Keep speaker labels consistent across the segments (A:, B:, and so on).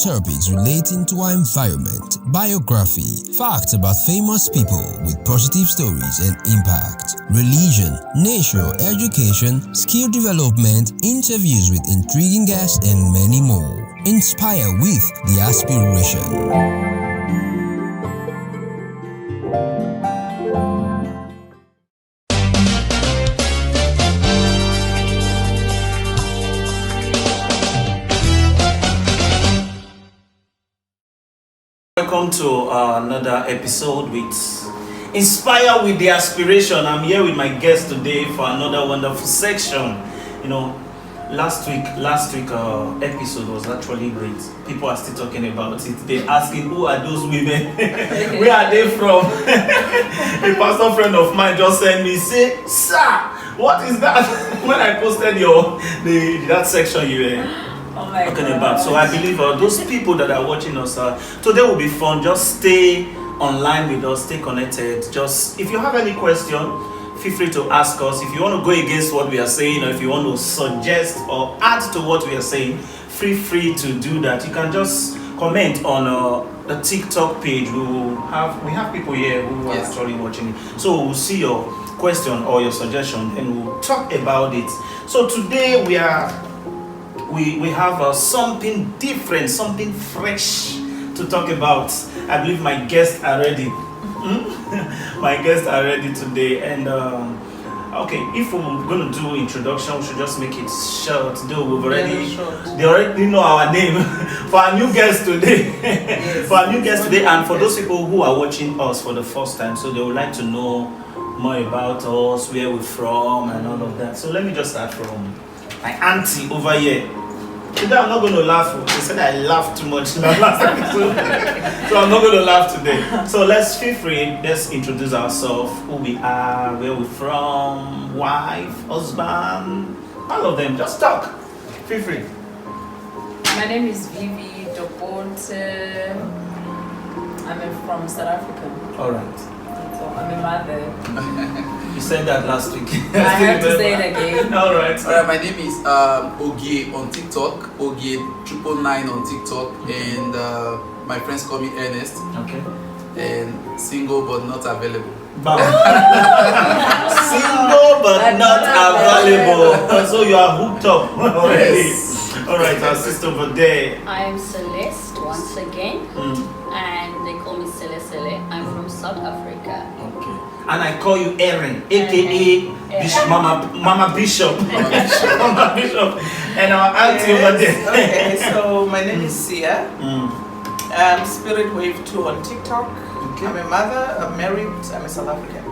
A: topics relating to our environment, biography, facts about famous people with positive stories and impact, religion, nature, education, skill development, interviews with intriguing guests, and many more. Inspire with the aspiration.
B: Welcome to another episode with Inspire with the Aspiration. I'm here with my guest today for another wonderful section. You know, last week episode was actually great. People are still talking about it. They're asking, who are those women? Where are they from? A pastor friend of mine just sent me, say, sir, what is that? When I posted that section you were talking about. So I believe those people that are watching us, today will be fun. Just stay online with us, stay connected. Just if you have any question, feel free to ask us. If you want to go against what we are saying, or if you want to suggest or add to what we are saying, feel free to do that. You can just comment on the TikTok page. We have people here who are actually watching it. So we'll see your question or your suggestion and we'll talk about it. So today we have something different, something fresh to talk about. I believe my guests are ready. My guests are ready today. And okay, if we're going to do introduction, we should just make it short. Though they already know our name. For our new guests today, and for those people who are watching us for the first time, so they would like to know more about us, where we're from, and all of that. So let me just start from my auntie over here. Today I'm not going to laugh. They said I laughed too much last episode. So I'm not going to laugh today. So let's introduce ourselves, who we are, where we're from, wife, husband, all of them. Just talk. Feel free.
C: My name is Vivi Dopote. I'm from South Africa.
B: All right.
C: So I'm a mother.
B: You said that last week.
C: I have to say it again.
B: All right.
D: My name is Ogie on TikTok, Ogie999 on TikTok, and my friends call me Ernest.
B: Okay.
D: And single but not available.
B: Single but not available. So you are hooked up already. Yes. All right, our sister over there.
E: I am Celeste once again, and they call me Cele. I'm from South Africa.
B: Okay. And I call you Erin, aka Mama Bishop. Mama Bishop. And our auntie over there.
F: Okay, so my name is Sia. I'm Spirit Wave 2 on TikTok. Okay. I'm a mother, I'm married, I'm a South African.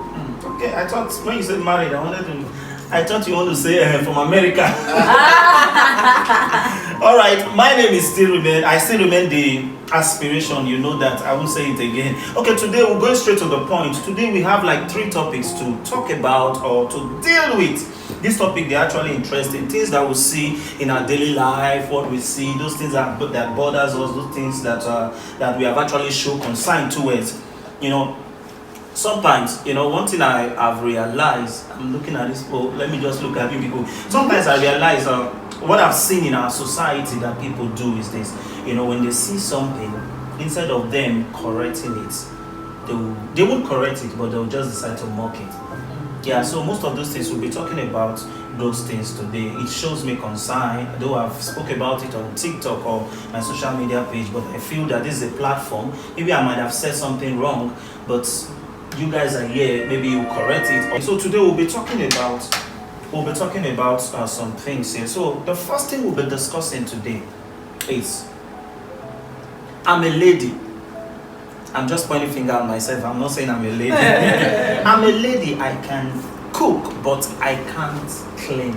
B: Okay, I thought when you said married, I thought you want to say from America. All right, my name is I still remain the aspiration. You know that. I won't say it again. Okay, today we're going straight to the point. Today we have like 3 topics to talk about or to deal with. This topic, they're actually interesting. Things that we see in our daily life, what we see, those things that bothers us, those things that we have actually shown concern towards. You know, sometimes, one thing I've realized, I'm looking at this, let me just look at you people. Sometimes I realize what I've seen in our society that people do is this, when they see something, instead of them correcting it, they won't correct it, but they'll just decide to mock it. Yeah, so most of those things, we'll be talking about those things today. It shows me concern, though I've spoke about it on TikTok or my social media page, but I feel that this is a platform. Maybe I might have said something wrong, but you guys are here, maybe you correct it. So today we'll be talking about some things here. So the first thing we'll be discussing today is, I'm a lady. I'm just pointing finger at myself. I'm not saying I'm a lady. I'm a lady. I can cook, but I can't clean.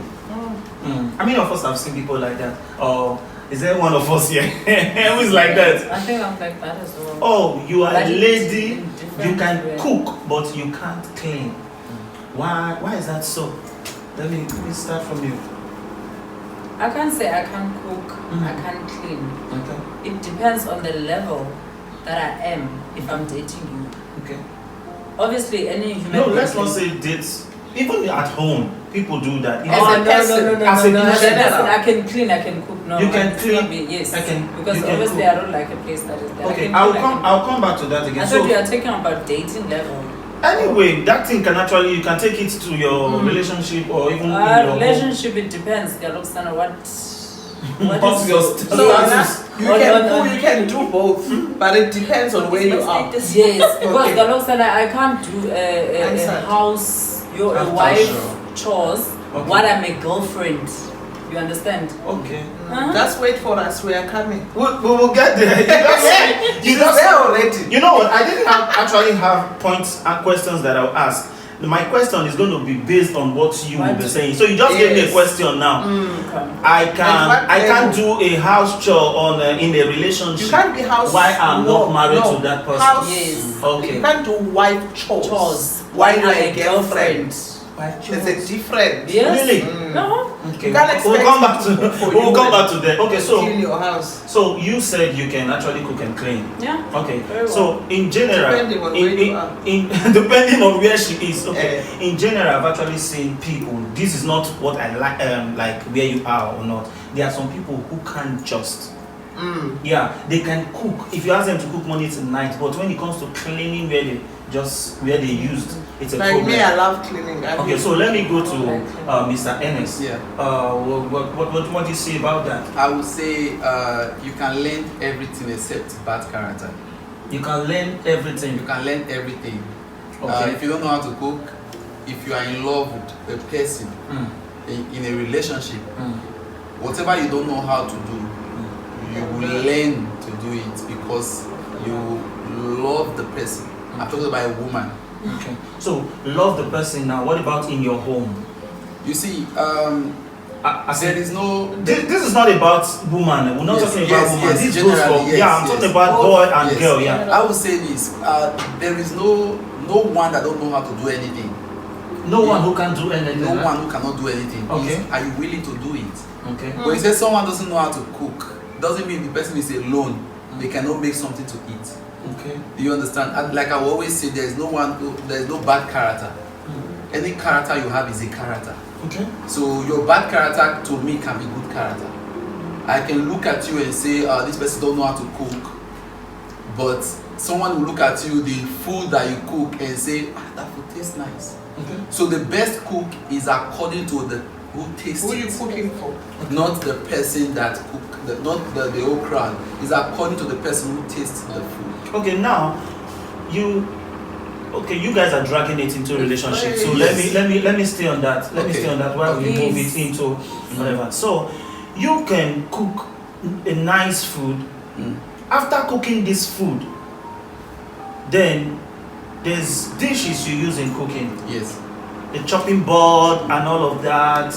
B: How many of us have seen people like that? Or is there one of us here who is like that?
C: I think I'm like that as well.
B: Oh, you are a lady. You can cook, but you can't clean. Why is that so? Let me start from you.
C: I can't say I can't cook, I can't clean.
B: Okay.
C: It depends on the level that I am if I'm dating you.
B: Okay.
C: Obviously, any human
B: No, let's not say dates. even at home, people do that.
F: As a person,
B: as a
F: general.
C: I can clean, I can cook. No,
B: You can
C: it's
B: clean,
C: not me, yes.
B: I can-
C: Because
B: you can
C: obviously
B: cook.
C: I don't like a place that is there.
B: Okay,
C: I can
B: I'll
C: clean,
B: come. I'll come back to that again.
C: I thought you are talking about dating level.
B: Anyway, that thing can actually, you can take it to your relationship or even in your
C: Relationship, it depends. Galoxana,
B: What's your
F: So
B: status?
F: you can do both, but it depends on where you are.
C: Yes, because
B: Okay.
C: Galoxana, I can't do a
F: Answer.
C: house, your a
B: After
C: wife
B: sure.
C: chores
B: Okay.
C: while I'm a girlfriend. You understand?
B: Okay.
F: Just wait for us. We are coming.
B: We will get there.
F: She's there already.
B: You know what? I didn't actually have points and questions that I'll ask. My question is going to be based on what you will be saying. So you just gave me a
F: Yes.
B: question now.
C: Okay.
B: I can't
F: level?
B: do a house chore on in a relationship.
F: You can't be house.
B: Why I'm not married
F: no.
B: to that person.
F: House,
C: Yes.
B: Okay.
F: You can't do wife chores.
C: Chores.
F: While you're
C: I'm
F: a girlfriend.
B: Wife
F: There's a difference.
C: Yes?
B: Really?
C: No.
B: Okay.
F: You can't
B: We'll
F: expect
B: come back to
F: to cook for
B: we'll
F: you
B: come back to that. Okay, so
F: Clean your house.
B: so you said you can actually cook and clean.
C: Yeah.
B: Okay.
C: Very well.
B: So in general,
F: Depending on where you are.
B: depending on where she is. Okay. In general, I've actually seen people. This is not what I like. Like where you are or not. There are some people who can't just. Yeah, they can cook. If you ask them to cook morning to night, but when it comes to cleaning where they used, it's a
F: Like
B: problem.
F: me, I love cleaning.
B: Okay, so let me go to Mr. Ennis.
D: Yeah.
B: What do you say about that?
D: I would say you can learn everything except bad character.
B: You can learn everything.
D: You can learn everything.
B: Okay.
D: If you don't know how to cook, if you are in love with a person in a relationship, whatever you don't know how to do, you will learn to do it because you love the person. I'm talking about a woman.
B: Okay. So love the person now. What about in your home?
D: You see,
B: As
D: there
B: in-
D: is no.
B: This is not about woman. We're not
D: Yes,
B: talking
D: yes,
B: about woman.
D: yes,
B: This goes for
D: generally, yes,
B: I'm
D: yes.
B: talking about boy and
D: Yes.
B: girl. Yeah.
D: I would say this: there is no one that don't know how to do anything.
B: No one who can do anything.
D: No
B: huh?
D: one who cannot do anything.
B: Okay.
D: Are you willing to do it?
B: Okay.
D: When you say someone doesn't know how to cook, doesn't mean the person is alone. They cannot make something to eat.
B: Okay.
D: Do you understand? And like I will always say, there is no bad character. Any character you have is a character.
B: Okay.
D: So your bad character to me can be good character. I can look at you and say, this person don't know how to cook, but someone will look at you, the food that you cook, and say, that food tastes nice.
B: Okay.
D: So the best cook is according to the who tastes
F: Who are you
D: it,
F: cooking for?
D: not the person that cook, not the whole crowd. It's according to the person who tastes the food.
B: Okay. Now, you guys are dragging it into a relationship. So
D: Yes.
B: let me stay on that. Let me
D: Okay.
B: stay on that while we
C: Okay.
B: move it into whatever. So you can cook a nice food. After cooking this food, then there's dishes you use in cooking.
D: Yes.
B: The chopping board and all of that,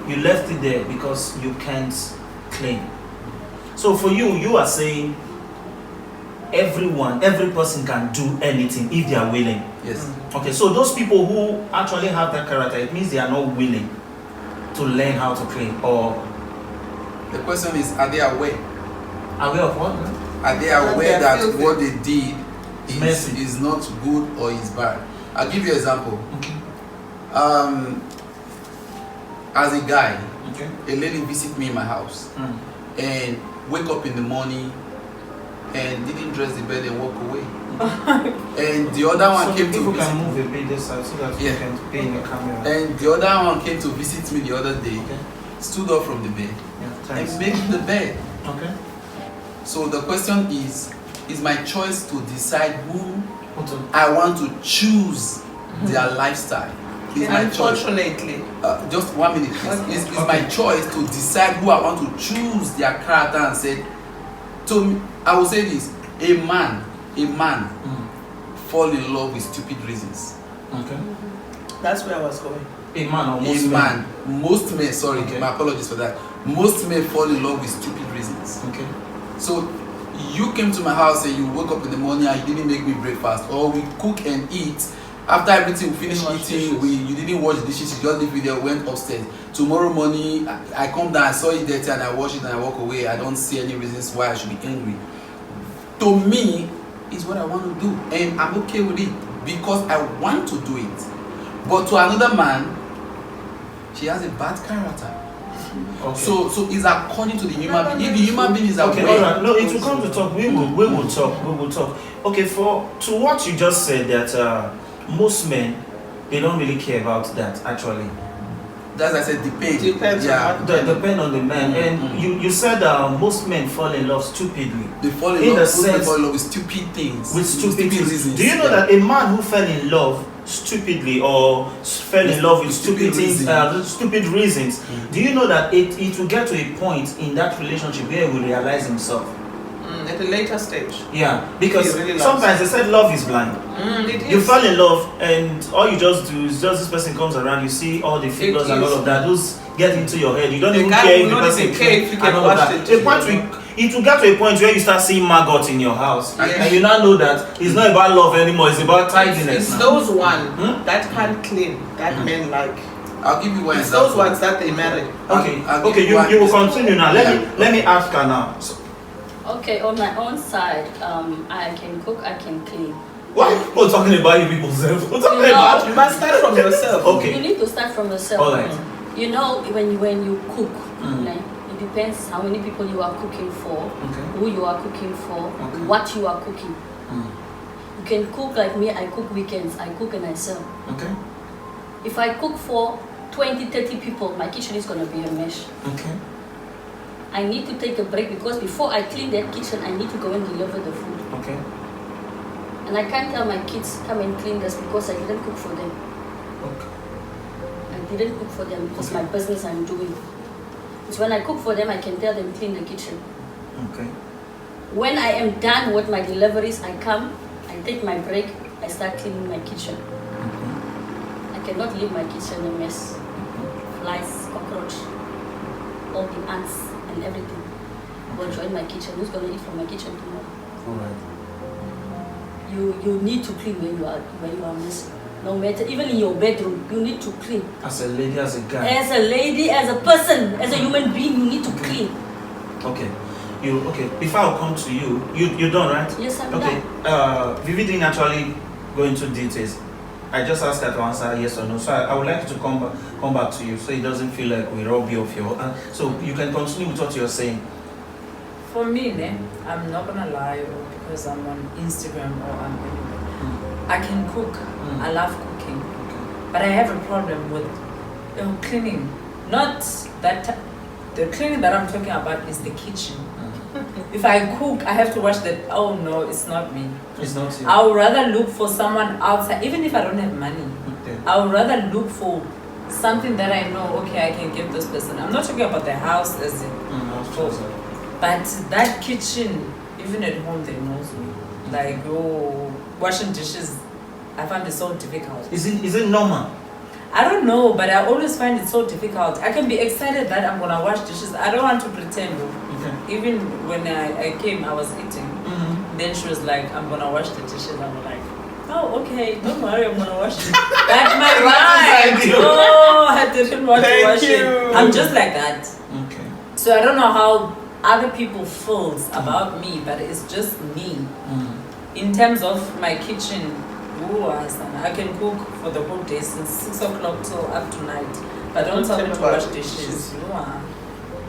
B: you left it there because you can't clean. So for you are saying every person can do anything if they are willing.
D: Yes.
B: Okay, so those people who actually have that character, it means they are not willing to learn how to clean. Or
D: The question is, are they aware?
B: aware of what?
D: Are they
F: That
D: aware
F: they are
D: that
F: filthy.
D: what they did
B: Messy.
D: is not good or is bad? I'll give you an example.
B: Okay.
D: As a guy,
B: Okay.
D: a lady visit me in my house and wake up in the morning and didn't dress the bed and walk away. And the other one
B: So
D: came to
B: people
D: visit
B: can
D: me.
B: move a bit this side so that you
D: Yeah.
B: can be in the camera.
D: And the other one came to visit me the other day,
B: Okay.
D: stood up from the bed
B: Yeah, thanks.
D: and made the bed.
B: Okay.
D: So the question is my choice to decide who
B: What to-
D: I want to choose their lifestyle. It's my choice.
F: Unfortunately,
D: Just 1 minute, please.
F: Okay.
D: It's my choice to decide who I want to choose their character and say. To me, I will say this: a man fall in love with stupid reasons.
B: Okay.
F: that's where I was going.
B: A man or most
D: A
B: men.
D: man, most men. Sorry,
B: Okay.
D: my apologies for that. Most men fall in love with stupid reasons.
B: Okay.
D: So you came to my house and you woke up in the morning and you didn't make me breakfast, or we cook and eat. After everything, we finished
F: Wash
D: eating.
F: dishes.
D: You didn't wash the dishes. You just leave it there, went upstairs. Tomorrow morning, I come down, I saw it dirty, and I wash it and I walk away. I don't see any reasons why I should be angry. To me, it's what I want to do, and I'm okay with it because I want to do it. But to another man, she has a bad character.
B: Okay.
D: So it's according to the human being. If the human being is
B: Okay,
D: aware,
B: all right. No, it will come to talk. We will talk. Okay, to what you just said that most men, they don't really care about that actually.
D: that's I said depends.
F: Depends on what
B: Depend on the man. And you said most men fall in love stupidly.
D: They fall in love. They fall in love with stupid things.
B: With stupid
D: reasons.
B: Do you know that a man who fell in love stupidly or fell in love with stupid things, stupid reasons, do you know that it will get to a point in that relationship where he will realize himself?
F: At a later stage.
B: Yeah, because
F: really
B: sometimes they said love is blind.
F: It is.
B: You fall in love and all you just do is just this person comes around, you see all the figures and all of that, those get into your head. You don't even care if the person
F: if you can
B: and all
F: watch
B: of that.
F: it.
B: It will get to a point where you start seeing maggots in your house.
F: Yes.
B: And you now know that it's not about love anymore, it's about tidiness.
F: It's
B: now.
F: those that can't clean that men like.
D: I'll give you one
F: It's
D: example.
F: those ones that they marry.
B: Okay, you will continue now. Let me ask her now.
E: Okay, on my own side, I can cook, I can clean.
B: Why are people talking about you people self? We're talking about
F: You must start from yourself.
B: Okay.
E: You need to start from yourself.
B: All right.
E: You know, when you cook, like, it depends how many people you are cooking for, who you are cooking for, what you are cooking. You can cook like me, I cook weekends, I cook and I sell.
B: Okay.
E: If I cook for 20, 30 people, my kitchen is going to be a mess.
B: Okay.
E: I need to take a break because before I clean that kitchen, I need to go and deliver the food.
B: Okay.
E: And I can't tell my kids, come and clean this because I didn't cook for them.
B: Okay.
E: I didn't cook for them because my business I'm doing. So when I cook for them, I can tell them clean the kitchen.
B: Okay.
E: When I am done with my deliveries, I come, I take my break, I start cleaning my kitchen. I cannot leave my kitchen a mess. Flies, cockroach, all the ants and everything will join my kitchen. Who's going to eat from my kitchen tomorrow?
B: All right.
E: You need to clean when you are messy. No matter, even in your bedroom, you need to clean.
B: As a lady, as a guy.
E: As a lady, as a person, as a human being, you need to clean.
B: Okay. Before I come to you, you're done, right?
E: Yes, I'm
B: okay.
E: done.
B: Vivi didn't actually go into details. I just asked her to answer yes or no. So I would like you to come back to you so it doesn't feel like we rob you of your. So you can continue with what you're saying.
C: For me, I'm not gonna lie, because I'm on Instagram or I'm anywhere. I can cook. I love cooking, but I have a problem with cleaning. Not that the cleaning that I'm talking about is the kitchen. If I cook, I have to wash that. Oh no, it's not me.
B: It's not you.
C: I would rather look for someone outside, even if I don't have money.
B: Okay.
C: I would rather look for something that I know. Okay, I can give this person. I'm not talking about the house as in. But that kitchen, even at home, they knows me. Like, washing dishes, I find it so difficult.
B: Is it normal?
C: I don't know, but I always find it so difficult. I can be excited that I'm gonna wash dishes. I don't want to pretend.
B: Okay.
C: Even when I came, I was eating. Then she was like, I'm gonna wash the dishes. I'm like, oh, okay, don't worry, I'm gonna wash it. That's my mind. Oh, I didn't want to wash it. I'm just like that.
B: Okay.
C: So I don't know how other people feels about me, but it's just me. In terms of my kitchen, I can cook for the whole day since 6 o'clock till up to night. But don't tell me to wash dishes.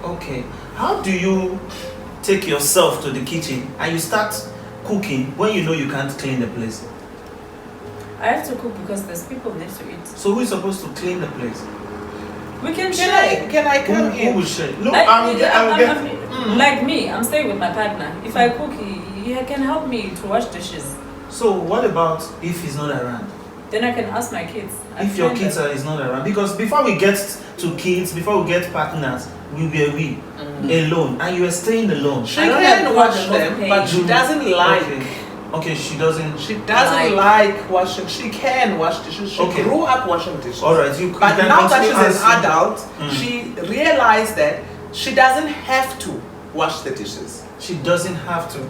B: Okay. How do you take yourself to the kitchen and you start cooking when you know you can't clean the place?
C: I have to cook because there's people next to eat.
B: So who is supposed to clean the place?
C: We can share.
F: Can I come in?
B: Who will share? No,
C: I will
B: get.
C: Like me, I'm staying with my partner. If I cook, he can help me to wash dishes.
B: So what about if he's not around?
C: Then I can ask my kids.
B: If your kids is not around, because before we get to kids, before we get partners, we were alone, and you are staying alone.
F: She can wash them, but she doesn't like.
B: Okay, she doesn't.
F: She doesn't like washing. She can wash dishes. She grew up washing dishes.
B: All right,
F: but now that she's an adult, she realized that she doesn't have to wash the dishes.
B: She doesn't have to,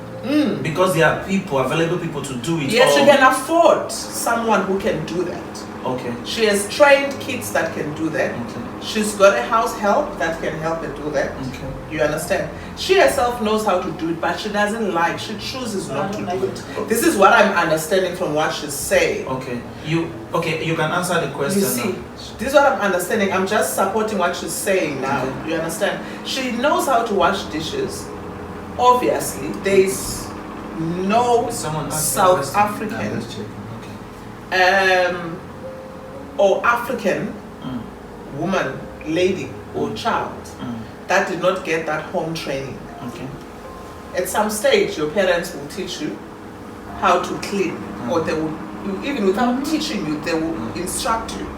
B: because there are available people to do it.
F: Yes, she can afford someone who can do that.
B: Okay.
F: She has trained kids that can do that.
B: Okay.
F: She's got a house help that can help her do that.
B: Okay.
F: You understand? She herself knows how to do it, but she doesn't like. She chooses not to do it. This is what I'm understanding from what she's saying.
B: Okay. You can answer the question.
F: You see, this is what I'm understanding. I'm just supporting what she's saying now.
B: Okay.
F: You understand? She knows how to wash dishes. Obviously, there is no South African or African woman, lady or child that did not get that home training.
B: Okay.
F: At some stage, your parents will teach you how to clean, or they will, even without teaching you, they will instruct you.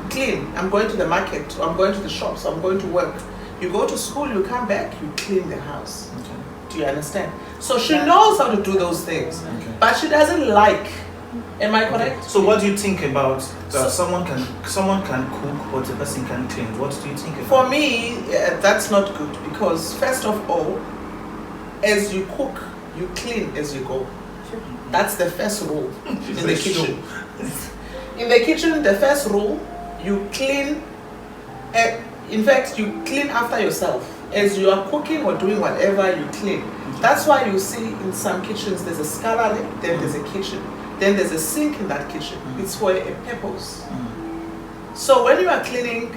F: Clean. I'm going to the market, or I'm going to the shops, I'm going to work. You go to school, you come back, you clean the house.
B: Okay.
F: Do you understand? So she knows how to do those things,
B: Okay.
F: but she doesn't like. Am I correct?
B: So what do you think about someone can cook but the person can clean? What do you think about?
F: For me, that's not good, because first of all, as you cook, you clean as you go. That's the first rule in the kitchen. In the kitchen, the first rule, you clean. In fact, you clean after yourself. As you are cooking or doing whatever, you clean. That's why you see in some kitchens there's a scullery, then there's a kitchen, then there's a sink in that kitchen. It's for a purpose. So when you are cleaning,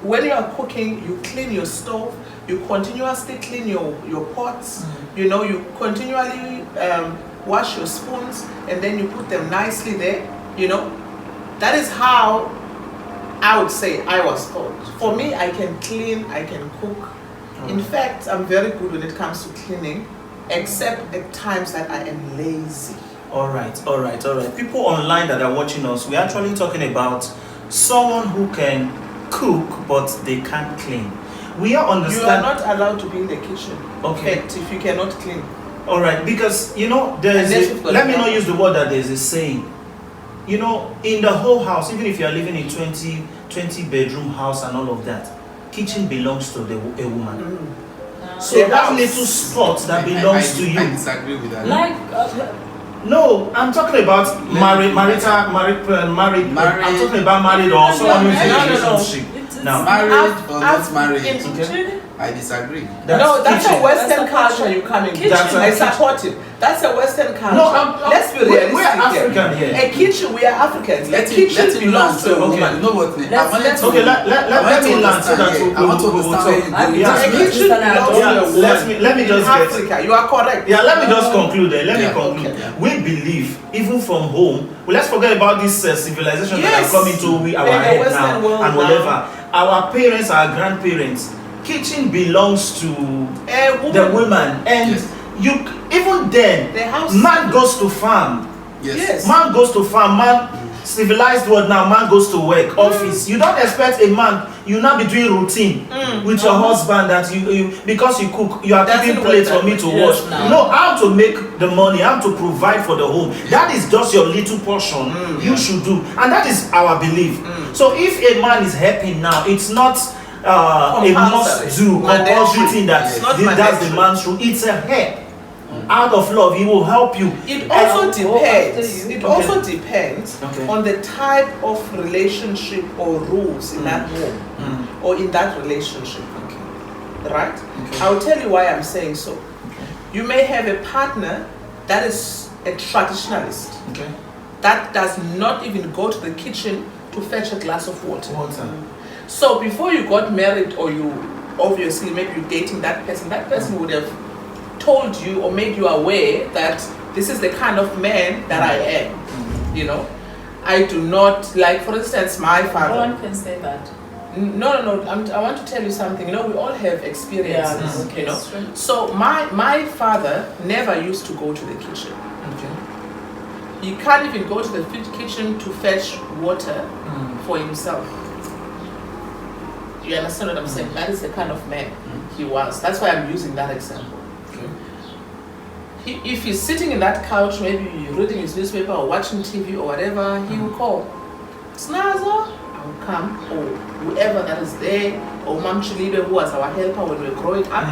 F: when you are cooking, you clean your stove. You continuously clean your pots. You know, you continually wash your spoons, and then you put them nicely there. You know, that is how I would say I was taught. For me, I can clean, I can cook. In fact, I'm very good when it comes to cleaning, except at times that I am lazy.
B: All right. People online that are watching us, we're actually talking about someone who can cook but they can't clean. We are understand.
F: You are not allowed to be in the kitchen.
B: Okay.
F: In fact, if you cannot clean.
B: All right, because let me not use the word that there's a saying. You know, in the whole house, even if you are living in 20 bedroom house and all of that, kitchen belongs to a woman. So that little spot that belongs to you.
D: I disagree with that.
B: No, I'm talking about married. I'm talking about married or someone who's in a relationship. Now,
D: married or not married? I disagree.
F: That's a Western culture you come in. I support it. That's a Western culture.
B: No,
F: let's be realistic.
B: We're African here.
F: A kitchen, we are Africans. A
D: Let
F: kitchen belongs to a woman.
D: You know what?
B: Let me land so that
D: I want to understand where you go.
F: A kitchen belongs to a woman.
B: Let me just
F: in Africa, you are correct.
B: Yeah, let me just conclude there. Let me conclude.
F: Okay.
B: We believe, even from home, let's forget about this civilization that have come into our head
F: Western
B: now and whatever. Our parents, our grandparents, kitchen belongs to the woman, and you even then, man goes to farm.
D: Yes.
B: Man goes to farm. Man, civilized world now. Man goes to work, office. You don't expect a man. You now be doing routine with your husband that you because you cook. You are keeping plates for me to wash. No, how to make the money, how to provide for the home. That is just your little portion. You should do, and that is our belief. So if a man is helping now, it's not a must-do compulsory thing that's the man's rule. It's a help. Out of love, he will help you.
F: It also depends. It also depends on the type of relationship or rules in that home or in that relationship. Right? I will tell you why I'm saying so. You may have a partner that is a traditionalist that does not even go to the kitchen to fetch a glass of water. So before you got married, or you obviously maybe you're dating that person would have told you or made you aware that this is the kind of man that I am. You know, I do not, like, for instance, my father.
C: No one can say that.
F: No. I want to tell you something. You know, we all have experiences. You know, so my father never used to go to the kitchen. He can't even go to the kitchen to fetch water for himself. You understand what I'm saying? That is the kind of man he was. That's why I'm using that example. If he's sitting in that couch, maybe reading his newspaper or watching TV or whatever, he will call Snazo, I will come, or whoever that is there, or Mam Chilibe, who was our helper when we were growing up,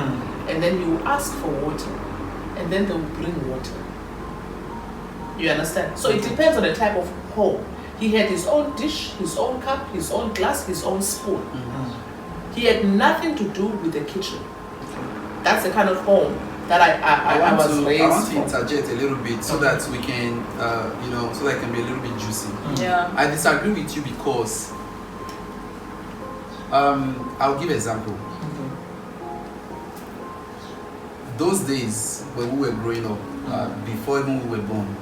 F: and then you will ask for water, and then they will bring water. You understand? So it depends on the type of home. He had his own dish, his own cup, his own glass, his own spoon. He had nothing to do with the kitchen. That's the kind of home that I was raised.
D: I want to interject a little bit so that we can, so that it can be a little bit juicy.
C: Yeah.
D: I disagree with you because I'll give an example. Those days when we were growing up, before even we were born,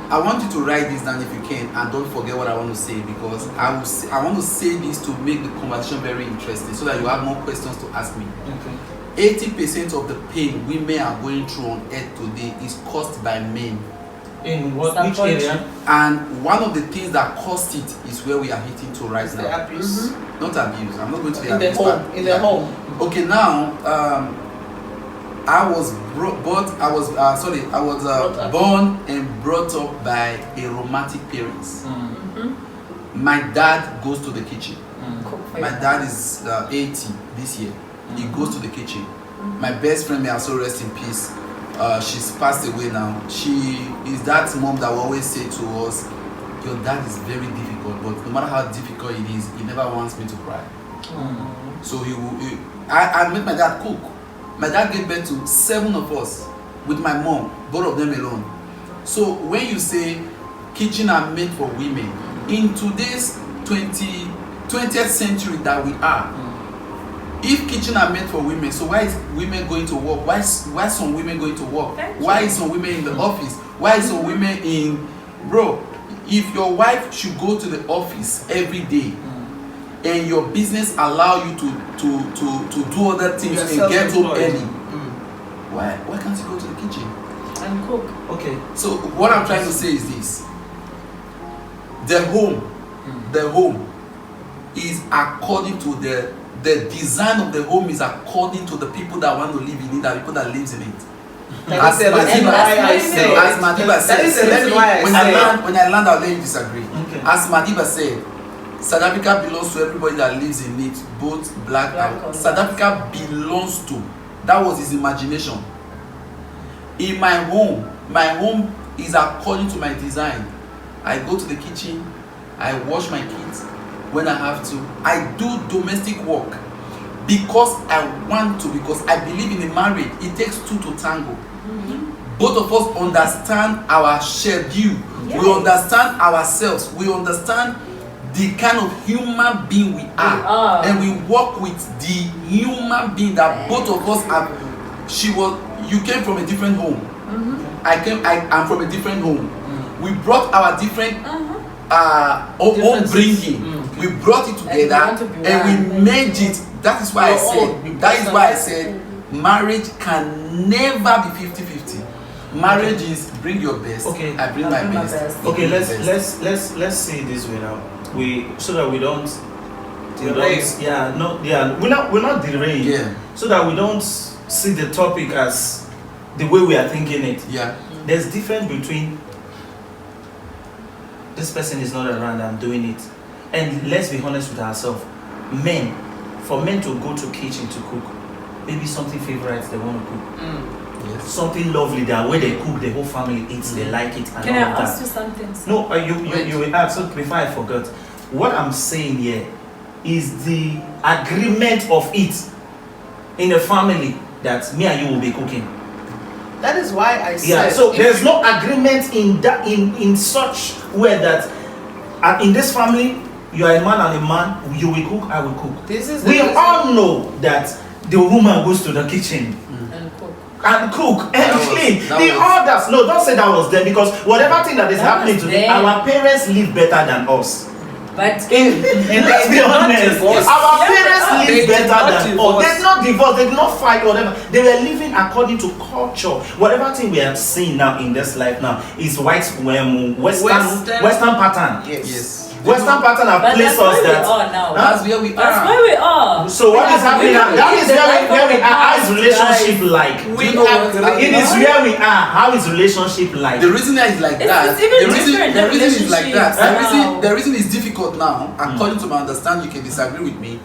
D: I want you to write this down if you can, and don't forget what I want to say, because I want to say this to make the conversation very interesting so that you have more questions to ask me. 80% of the pain women are going through on earth today is caused by men.
B: In which area?
D: And one of the things that caused it is where we are hitting to right now.
F: The abuse.
D: Not abuse. I'm not going to the
F: In the
D: abuse
F: home.
D: part.
F: In the home.
D: Okay, now I was born and brought up by a romantic parents. My dad goes to the kitchen. My dad is 80 this year. He goes to the kitchen. My best friend, may also rest in peace. She's passed away now. She is that mom that will always say to us, your dad is very difficult, but no matter how difficult it is, he never wants me to cry. So I made my dad cook. My dad gave birth to 7 of us with my mom, both of them alone. So when you say kitchen are made for women, in today's 20th century that we are, if kitchen are made for women, so why is women going to work? Why some women going to work? Why is some women in the office? Why is some women in... Bro, if your wife should go to the office every day and your business allow you to do other things and get home early, why can't you go to the kitchen
C: and cook?
B: Okay.
D: So what I'm trying to say is this: the home is according to the design of the home is according to the people that want to live in it, the people that lives in it.
F: That's the reason why I say.
D: As Madiba said, when I land, I'll let you disagree.
B: Okay.
D: As Madiba said, South Africa belongs to everybody that lives in it, both black and South Africa belongs to. That was his imagination. In my home is according to my design. I go to the kitchen, I wash my kids when I have to. I do domestic work because I want to, because I believe in a marriage. It takes 2 to tango. Both of us understand our schedule. Yes. We understand ourselves. We understand the kind of human being we are. And we work with the human being that both of us are. You came from a different home. I'm from a different home. We brought our different own bringing. We brought it together and we merged it. That is why I said marriage can never be 50-50. Marriage is bring your best.
B: Okay.
D: I bring my best.
B: Okay, let's say it this way now. So that we don't we're not derailing.
D: Yeah.
B: So that we don't see the topic as the way we are thinking it.
D: Yeah.
B: There's difference between this person is not around, I'm doing it. And let's be honest with ourselves. For men to go to kitchen to cook, maybe something favorite they want to cook.
D: Yes.
B: Something lovely that when they cook, the whole family eats, they like it. And
C: Can I
B: all of
C: ask
B: that.
C: you something?
B: No, you will ask. So before I forgot, what I'm saying here is the agreement of it in a family that me and you will be cooking.
F: That is why I said.
B: Yeah. So there's no agreement in that in such way that in this family you are a man and a man. You will cook, I will cook. We all know that the woman goes to the kitchen and cook and clean. The others, no, don't say that was them, because whatever thing that is happening today, our parents live better than us.
C: But
B: let's be honest, our parents live better than us. They did not divorce, they did not fight, whatever. They were living according to culture. Whatever thing we are seeing now in this life now is Western pattern.
F: Yes.
B: Western pattern have placed us that.
D: That's where we are.
C: That's where we are.
B: So what is happening now? That is where we are. How is relationship like? It is where we are. How is relationship like?
D: The reason is like that. The reason is like that. The reason is difficult now. According to my understanding, you can disagree with me.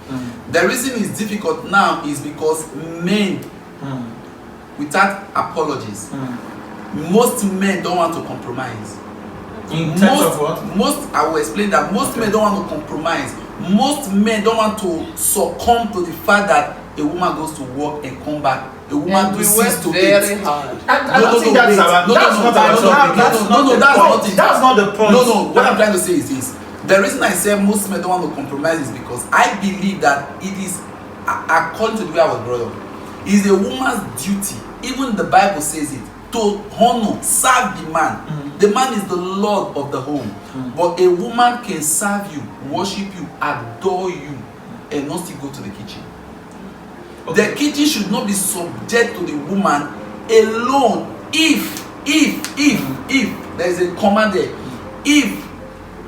D: The reason is difficult now is because men, without apologies, most men don't want to compromise.
B: In terms of what?
D: Most, I will explain that most men don't want to compromise. Most men don't want to succumb to the fact that a woman goes to work and come back. A woman
F: we
D: to
F: work
D: cease to
F: very
D: date.
F: hard.
B: I don't think that's our. That's not our topic.
D: No, that's not it.
B: That's not the point.
D: No, what I'm trying to say is this. The reason I say most men don't want to compromise is because I believe that it is, according to the way I was brought up, it is a woman's duty. Even the Bible says it, to honor, serve the man. The man is the Lord of the home. But a woman can serve you, worship you, adore you, and not still go to the kitchen. Okay. The kitchen should not be subject to the woman alone. If there is a command there, if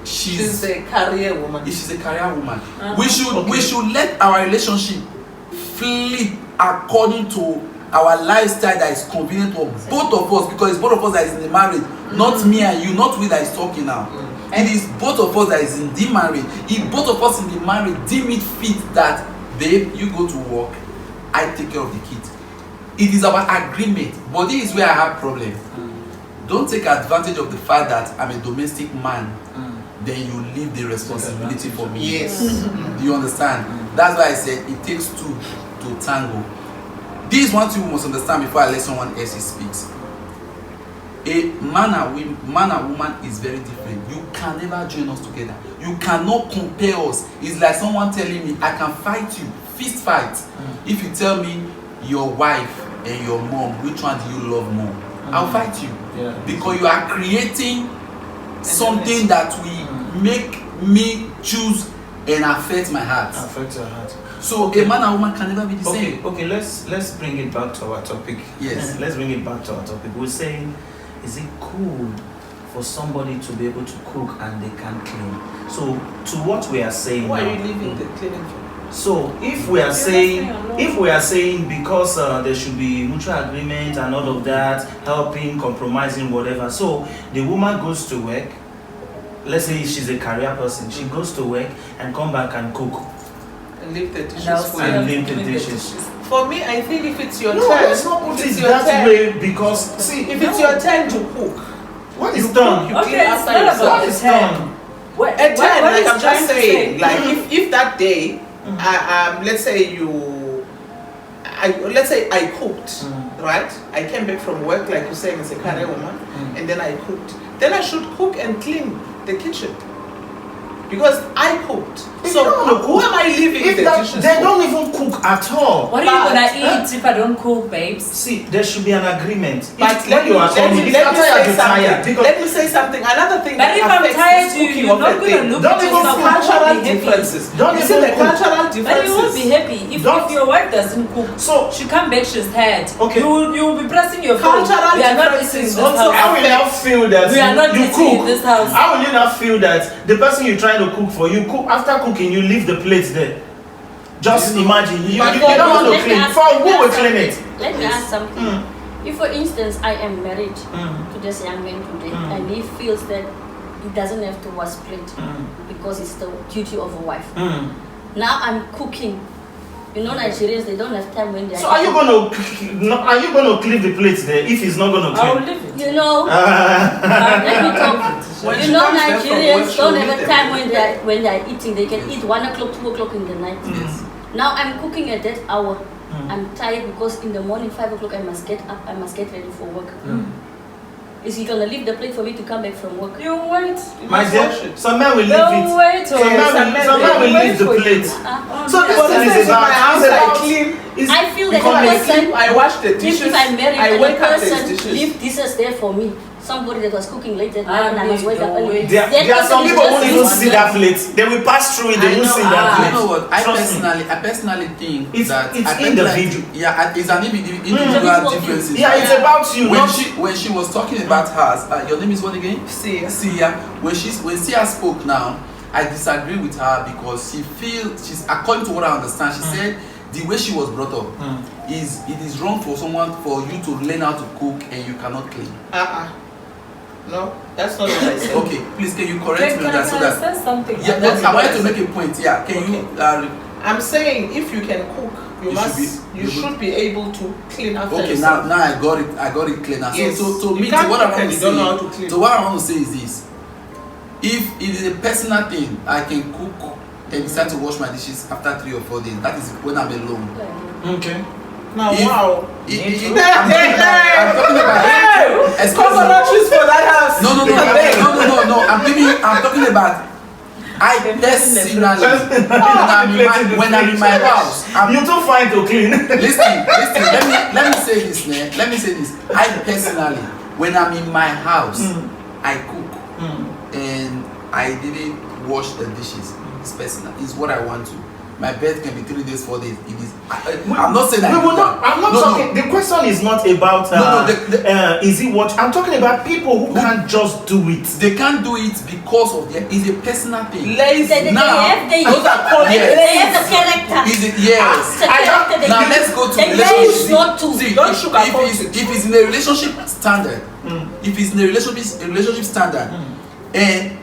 D: she's
F: a career woman.
D: If she's a career woman, we should let our relationship flip according to our lifestyle that is convenient for both of us, because it's both of us that is in the marriage, not me and you, not we that is talking now. It is both of us that is in the marriage. If both of us in the marriage deem it fit that, babe, you go to work, I take care of the kids. It is our agreement. But this is where I have problem. Don't take advantage of the fact that I'm a domestic man. Then you leave the responsibility for me.
F: Yes.
D: Do you understand? That's why I said it takes two to tango. This is one thing you must understand before I let someone else speak. A man and woman is very different. You can never join us together. You cannot compare us. It's like someone telling me, I can fight you, fist fight. If you tell me your wife and your mom, which one do you love more? I'll fight you.
B: Yeah.
D: Because you are creating something that will make me choose and affect my heart.
B: Affect your heart.
D: So a man and woman can never be the same.
B: Okay, let's bring it back to our topic.
D: Yes.
B: Let's bring it back to our topic. We're saying, is it cool for somebody to be able to cook and they can't clean? So to what we are saying
F: Why
B: now,
F: are you leaving the cleaning for?
B: so if we are saying because there should be mutual agreement and all of that, helping, compromising, whatever. So the woman goes to work. Let's say she's a career person. She goes to work and come back and cook
F: And leave the dishes
C: And
F: for
B: and
F: you.
B: leave the dishes.
F: For me, I think if it's your
B: No,
F: turn,
B: let's not put
F: if
B: it
F: it's your
B: that
F: turn,
B: way, because see,
F: if it's your turn to cook,
B: what
F: you
B: is done?
F: you
C: Okay,
F: clean
C: it's
F: after
C: not
F: yourself.
C: about
B: What
C: the
B: is
C: turn.
B: done?
C: What,
F: A turn,
C: what
F: like
C: is
F: I'm
C: trying
F: just
C: to
F: saying,
C: say?
F: like if that day, let's say I cooked, right? I came back from work, like you're saying, as a career woman, and then I cooked. Then I should cook and clean the kitchen. Because I cooked.
B: If
F: So
B: you don't wanna
F: who
B: cook,
F: am I leaving
B: If
F: the
B: that,
F: dishes
B: they
F: for?
B: don't even cook at all.
C: What are you
F: But-
C: gonna eat if I don't cook, babes?
B: See, there should be an agreement.
F: But
B: If
F: let
B: when
F: me
B: you are coming, if
F: say
B: you're tired, you're tired.
F: something.
B: Because
F: Let me say something. Another thing
C: But
F: that
C: if I'm
F: affects
C: tired,
F: this
C: you're
F: cooking
C: not
F: of the
C: gonna
F: thing.
C: look
B: Don't
C: at
B: even
C: yourself.
B: cook.
C: You
F: Cultural
C: won't be happy.
F: differences.
B: Don't
F: You see
B: even
F: the
B: cook.
F: cultural
C: But you won't
F: differences.
C: be happy
B: Don't-
C: if your wife doesn't cook.
B: So-
C: she come back, she's tired.
B: Okay.
C: You will be pressing your phone.
F: Cultural
C: We are not
F: differences
C: eating in this
F: also
C: house.
B: I will not feel that
C: We are not
B: you
C: eating in
B: cook.
C: this house.
B: How will you not feel that the person you're trying to cook for, you cook after cooking, you leave the plate there? Just imagine, you
E: But
B: don't want to
E: let me
B: clean.
E: ask-
B: For
E: let me
B: who will
E: ask
B: clean
E: something.
B: it?
E: Let me ask something. If, for instance, I am married
B: Mm.
E: to this young man today, and he feels that he doesn't have to wash plate because it's the duty of a wife.
B: Mm.
E: Now I'm cooking. You know, Nigerians, they don't have time when they
B: So are you gonna clean the plates there if he's not gonna
C: I will
B: clean?
C: leave it.
E: You know, let me talk.
F: When
E: You
F: she
E: know,
F: comes back from work,
E: Nigerians
F: she'll
E: don't
F: eat
E: have a
F: them.
E: time when they are eating. They can eat 1 o'clock, 2 o'clock in the night. Now I'm cooking at that hour. I'm tired because in the morning, 5 o'clock, I must get up. I must get ready for work. Is he gonna leave the plate for me to come back from work?
C: You wait.
B: My
F: must
B: dear,
F: wash it.
B: some men will leave
C: Don't
B: it.
C: wait.
B: Some men will leave the plate. So this
F: For
B: thing
F: instance,
B: is
F: in my
B: about,
F: house,
B: it's
F: I
B: about,
F: clean.
E: I feel that
F: Before
E: the
F: I
E: person,
F: sleep, I wash the dishes.
E: if I'm married
F: I
E: and
F: wake
E: the
F: up there's
E: person
F: dishes.
E: leave dishes there for me, somebody that was cooking late at night and I must wake up
C: don't
E: early.
C: wait.
E: That
B: there are some
E: person is
B: people who
E: just
B: won't even
E: used
B: see that plate. They will pass through it, they won't see that
D: You
B: plate.
D: know what? I
B: Trust me.
D: personally think
B: It's
D: that
B: individual.
D: Yeah, it's an individual
E: Individual
D: differences.
B: Yeah, it's about you,
D: when
B: not
D: she was talking about hers. Your name is what again? Sia. When Sia spoke now, I disagree with her because she's according to what I understand. She said the way she was brought up is it is wrong for you to learn how to cook and you cannot clean.
F: No, that's not what I said.
D: Okay, please can you correct me on that so that
C: say something?
D: yeah,
F: That's
D: I
F: what
D: wanted
F: I
D: to
F: said.
D: make a point. Yeah, can you?
F: I'm saying if you can cook, you
D: You
F: should be able to clean after
D: Okay,
F: yourself.
D: now I got it clear now.
F: Yes.
D: So to
F: You
D: me,
F: can't
D: to what I
F: cook
D: want
F: and
D: to
F: you don't know how to
D: say,
F: clean.
D: so what I want to say is this: If it is a personal thing, I can cook and decide to wash my dishes after 3 or 4 days. That is when I'm alone.
B: Okay.
F: Now,
D: If-
F: wow.
D: I'm talking about
F: Coconuts for that house.
D: No. I'm talking about I personally when I'm in my house.
B: You're too fine to clean.
D: Listen. Let me say this, man. Let me say this. I personally, when I'm in my house, I cook and I didn't wash the dishes. It's personal. It's what I want to. My bed can be 3 days, 4 days. It is. I'm not saying that.
B: I'm not talking. The question is not about. Is it what? I'm talking about people who can't just do it.
D: They can't do it because of their. It's a personal thing.
F: Lazy.
E: They have the character.
D: Is it? Yes. Now let's go to
E: relationship. Not to.
D: See,
F: Don't
D: if it's in a relationship standard, if it's in a relationship standard, and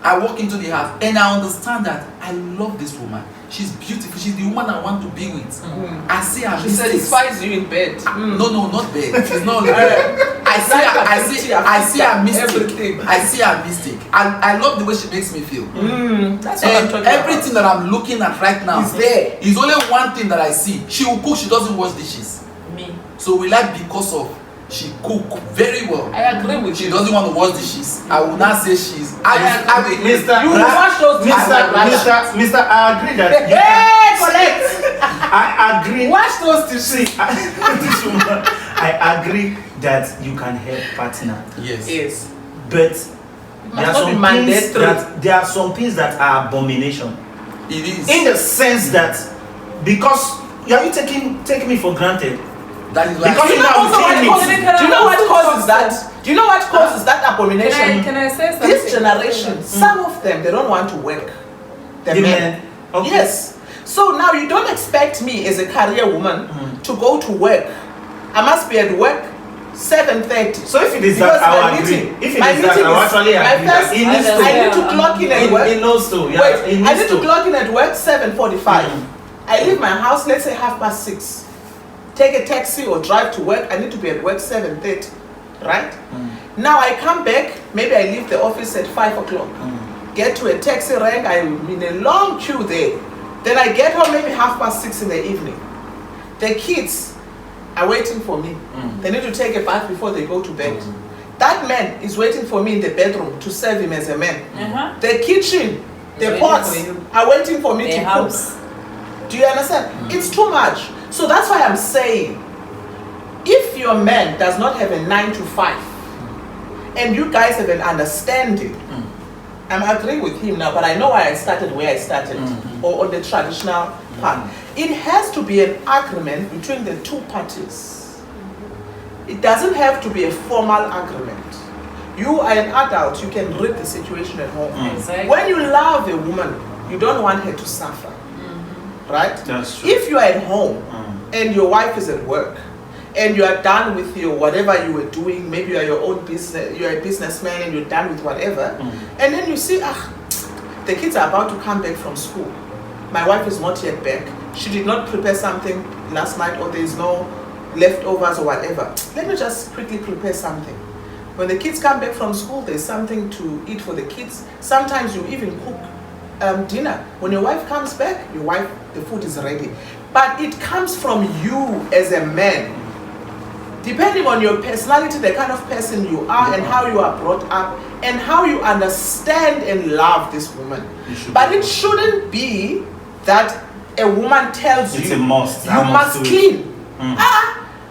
D: I walk into the house and I understand that I love this woman. She's beautiful. She's the woman I want to be with. I see her.
F: She satisfies you in bed.
D: No, not bed. It's not like I see her mystic.
F: Everything.
D: I see her mystic. I love the way she makes me feel.
F: That's what I'm talking
D: everything that I'm looking at right now
F: is there.
D: is only one thing that I see. She will cook. She doesn't wash dishes.
C: Me.
D: So we like because of she cook very well.
F: I agree with
D: She
F: you.
D: doesn't want to wash dishes. I will not say she's.
B: Mr.
F: You wash those dishes.
B: Mr. I agree that.
F: Hey, collect.
B: I agree.
F: Wash those dishes.
B: I agree that you can help partner,
D: Yes.
F: Yes.
B: but
F: not
B: there are some things that are abomination.
D: It is.
B: In the sense that because are you taking me for granted?
D: That is why.
B: Because
F: Do you know what causes that? Do you know what causes that abomination?
C: Can I say something?
F: This generation, some of them, they don't want to work. The men.
B: Okay.
F: Yes. So now you don't expect me as a career woman to go to work. I must be at work 7:30.
B: So if it is
F: Because
B: that, I
F: my
B: will agree.
F: meeting-
B: If it
F: my
B: is that,
F: meeting
B: I will
F: is-
B: actually
F: my
B: agree. That
F: first-
B: he needs to.
F: I need to clock in at work.
B: He knows to. Yeah.
F: Wait,
B: he
F: I
B: needs
F: need to clock in at work 7:45. I leave my house, let's say 6:30. Take a taxi or drive to work. I need to be at work 7:30, right? Now I come back. Maybe I leave the office at 5 o'clock. Get to a taxi rank. I'm in a long queue there. Then I get home maybe 6:30 in the evening. The kids are waiting for me. They need to take a bath before they go to bed. That man is waiting for me in the bedroom to serve him as a man. The kitchen, the
C: waiting
F: pots
C: for you.
F: are waiting for me
C: The
F: to
C: house.
F: cook. Do you understand? It's too much. So that's why I'm saying, if your man does not have a 9 to 5, and you guys have an understanding, I'm agreeing with him now, but I know why I started where I started, or on the traditional part. It has to be an agreement between the two parties. It doesn't have to be a formal agreement. You are an adult, you can read the situation at home.
C: Exactly.
F: When you love a woman, you don't want her to suffer. Right?
B: That's true.
F: If you are at home and your wife is at work and you are done with your whatever you were doing, maybe you are your own business, you are a businessman and you're done with whatever, and then you see, the kids are about to come back from school. My wife is not yet back. She did not prepare something last night, or there is no leftovers or whatever. Let me just quickly prepare something. When the kids come back from school, there's something to eat for the kids. Sometimes you even cook dinner. When your wife comes back, the food is ready. But it comes from you as a man. Depending on your personality, the kind of person you are and how you are brought up and how you understand and love this woman. But it shouldn't be that a woman tells
B: It's
F: you
B: a must.
F: you
B: I
F: must
B: do it.
F: clean.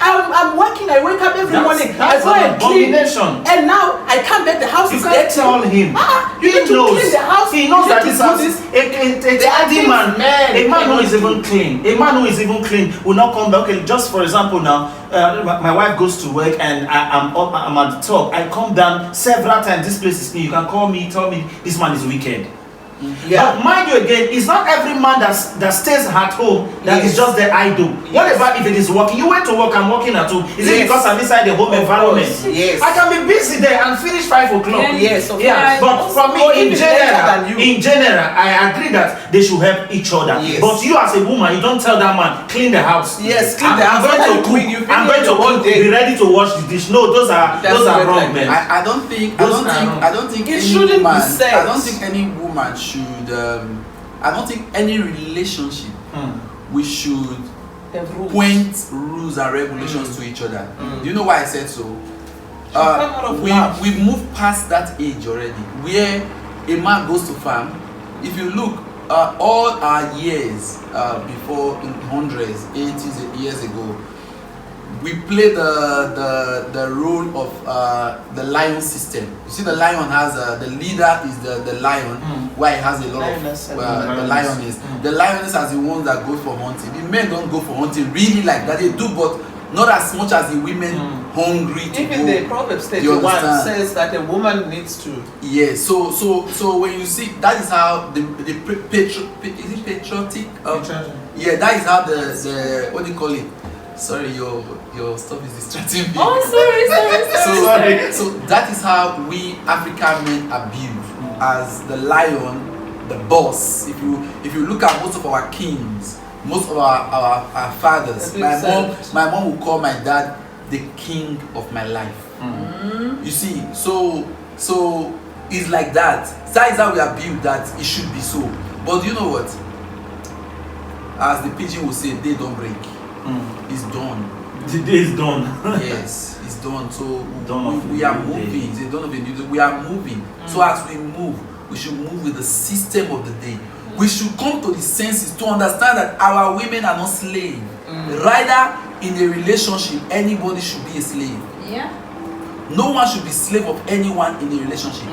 F: I'm working, I wake up every morning,
B: That's
F: I go
B: an
F: and clean.
B: abomination.
F: And now I come back, the house
B: You
F: is
B: can't
F: dirty.
B: tell him.
F: You need to clean the house.
B: He knows
F: you
B: that
F: need
B: this
F: to do
B: house. A tidy man, a man who is even clean, will not come back. Okay, just for example, now my wife goes to work and I'm at the top. I come down several times. This place is clean. You can call me, tell me this man is wicked.
F: Yeah.
B: But mind you again, it's not every man that stays at home that is just the idle. What about if it is working? You went to work, I'm working at home. Is it because I'm inside the home environment?
F: Yes.
B: I can be busy there and finish 5 o'clock.
F: Yes, of
B: Yeah, but for me, in
F: even
B: general, I agree that they should help each other.
F: Yes.
B: But you as a woman, you don't tell that man, clean the house.
F: Yes, clean the
B: I'm
F: house.
B: going to cook. I'm going to cook. Be ready to wash the dish. No, those are wrong, man.
D: I don't think
F: It shouldn't be said.
D: I don't think any woman should. I don't think any relationship we should point rules and regulations to each other. Do you know why I said so? We moved past that age already, where a man goes to farm. If you look, all our years before, in hundreds, 80s years ago, we play the role of the lion system. You see, the lion has the leader is the lion, where he has a lot of the lioness. The lioness are the ones that go for hunting. The men don't go for hunting really like that. They do, but not as much as the women hungry to
F: even
D: go.
F: the Proverbs 31 says that a woman needs to.
D: Yes. So when you see, that is how the patriotic. Yeah, that is how the what do you call it? Sorry, your stuff is distracting me.
C: Oh, sorry.
D: So that is how we African men are viewed, as the lion, the boss. If you look at most of our kings, most of our fathers, my mom will call my dad the king of my life. You see, so it's like that. That is how we are viewed, that it should be so. But you know what? As the pigeon will say, they don't break. It's done.
B: The day is done.
D: Yes, it's done. So we
B: are
D: are moving. It's done of a new day. We are moving. So as we move, we should move with the system of the day. We should come to the senses to understand that our women are not slaves. Rather, in a relationship, anybody should be a slave.
C: Yeah.
D: No one should be slave of anyone in a relationship.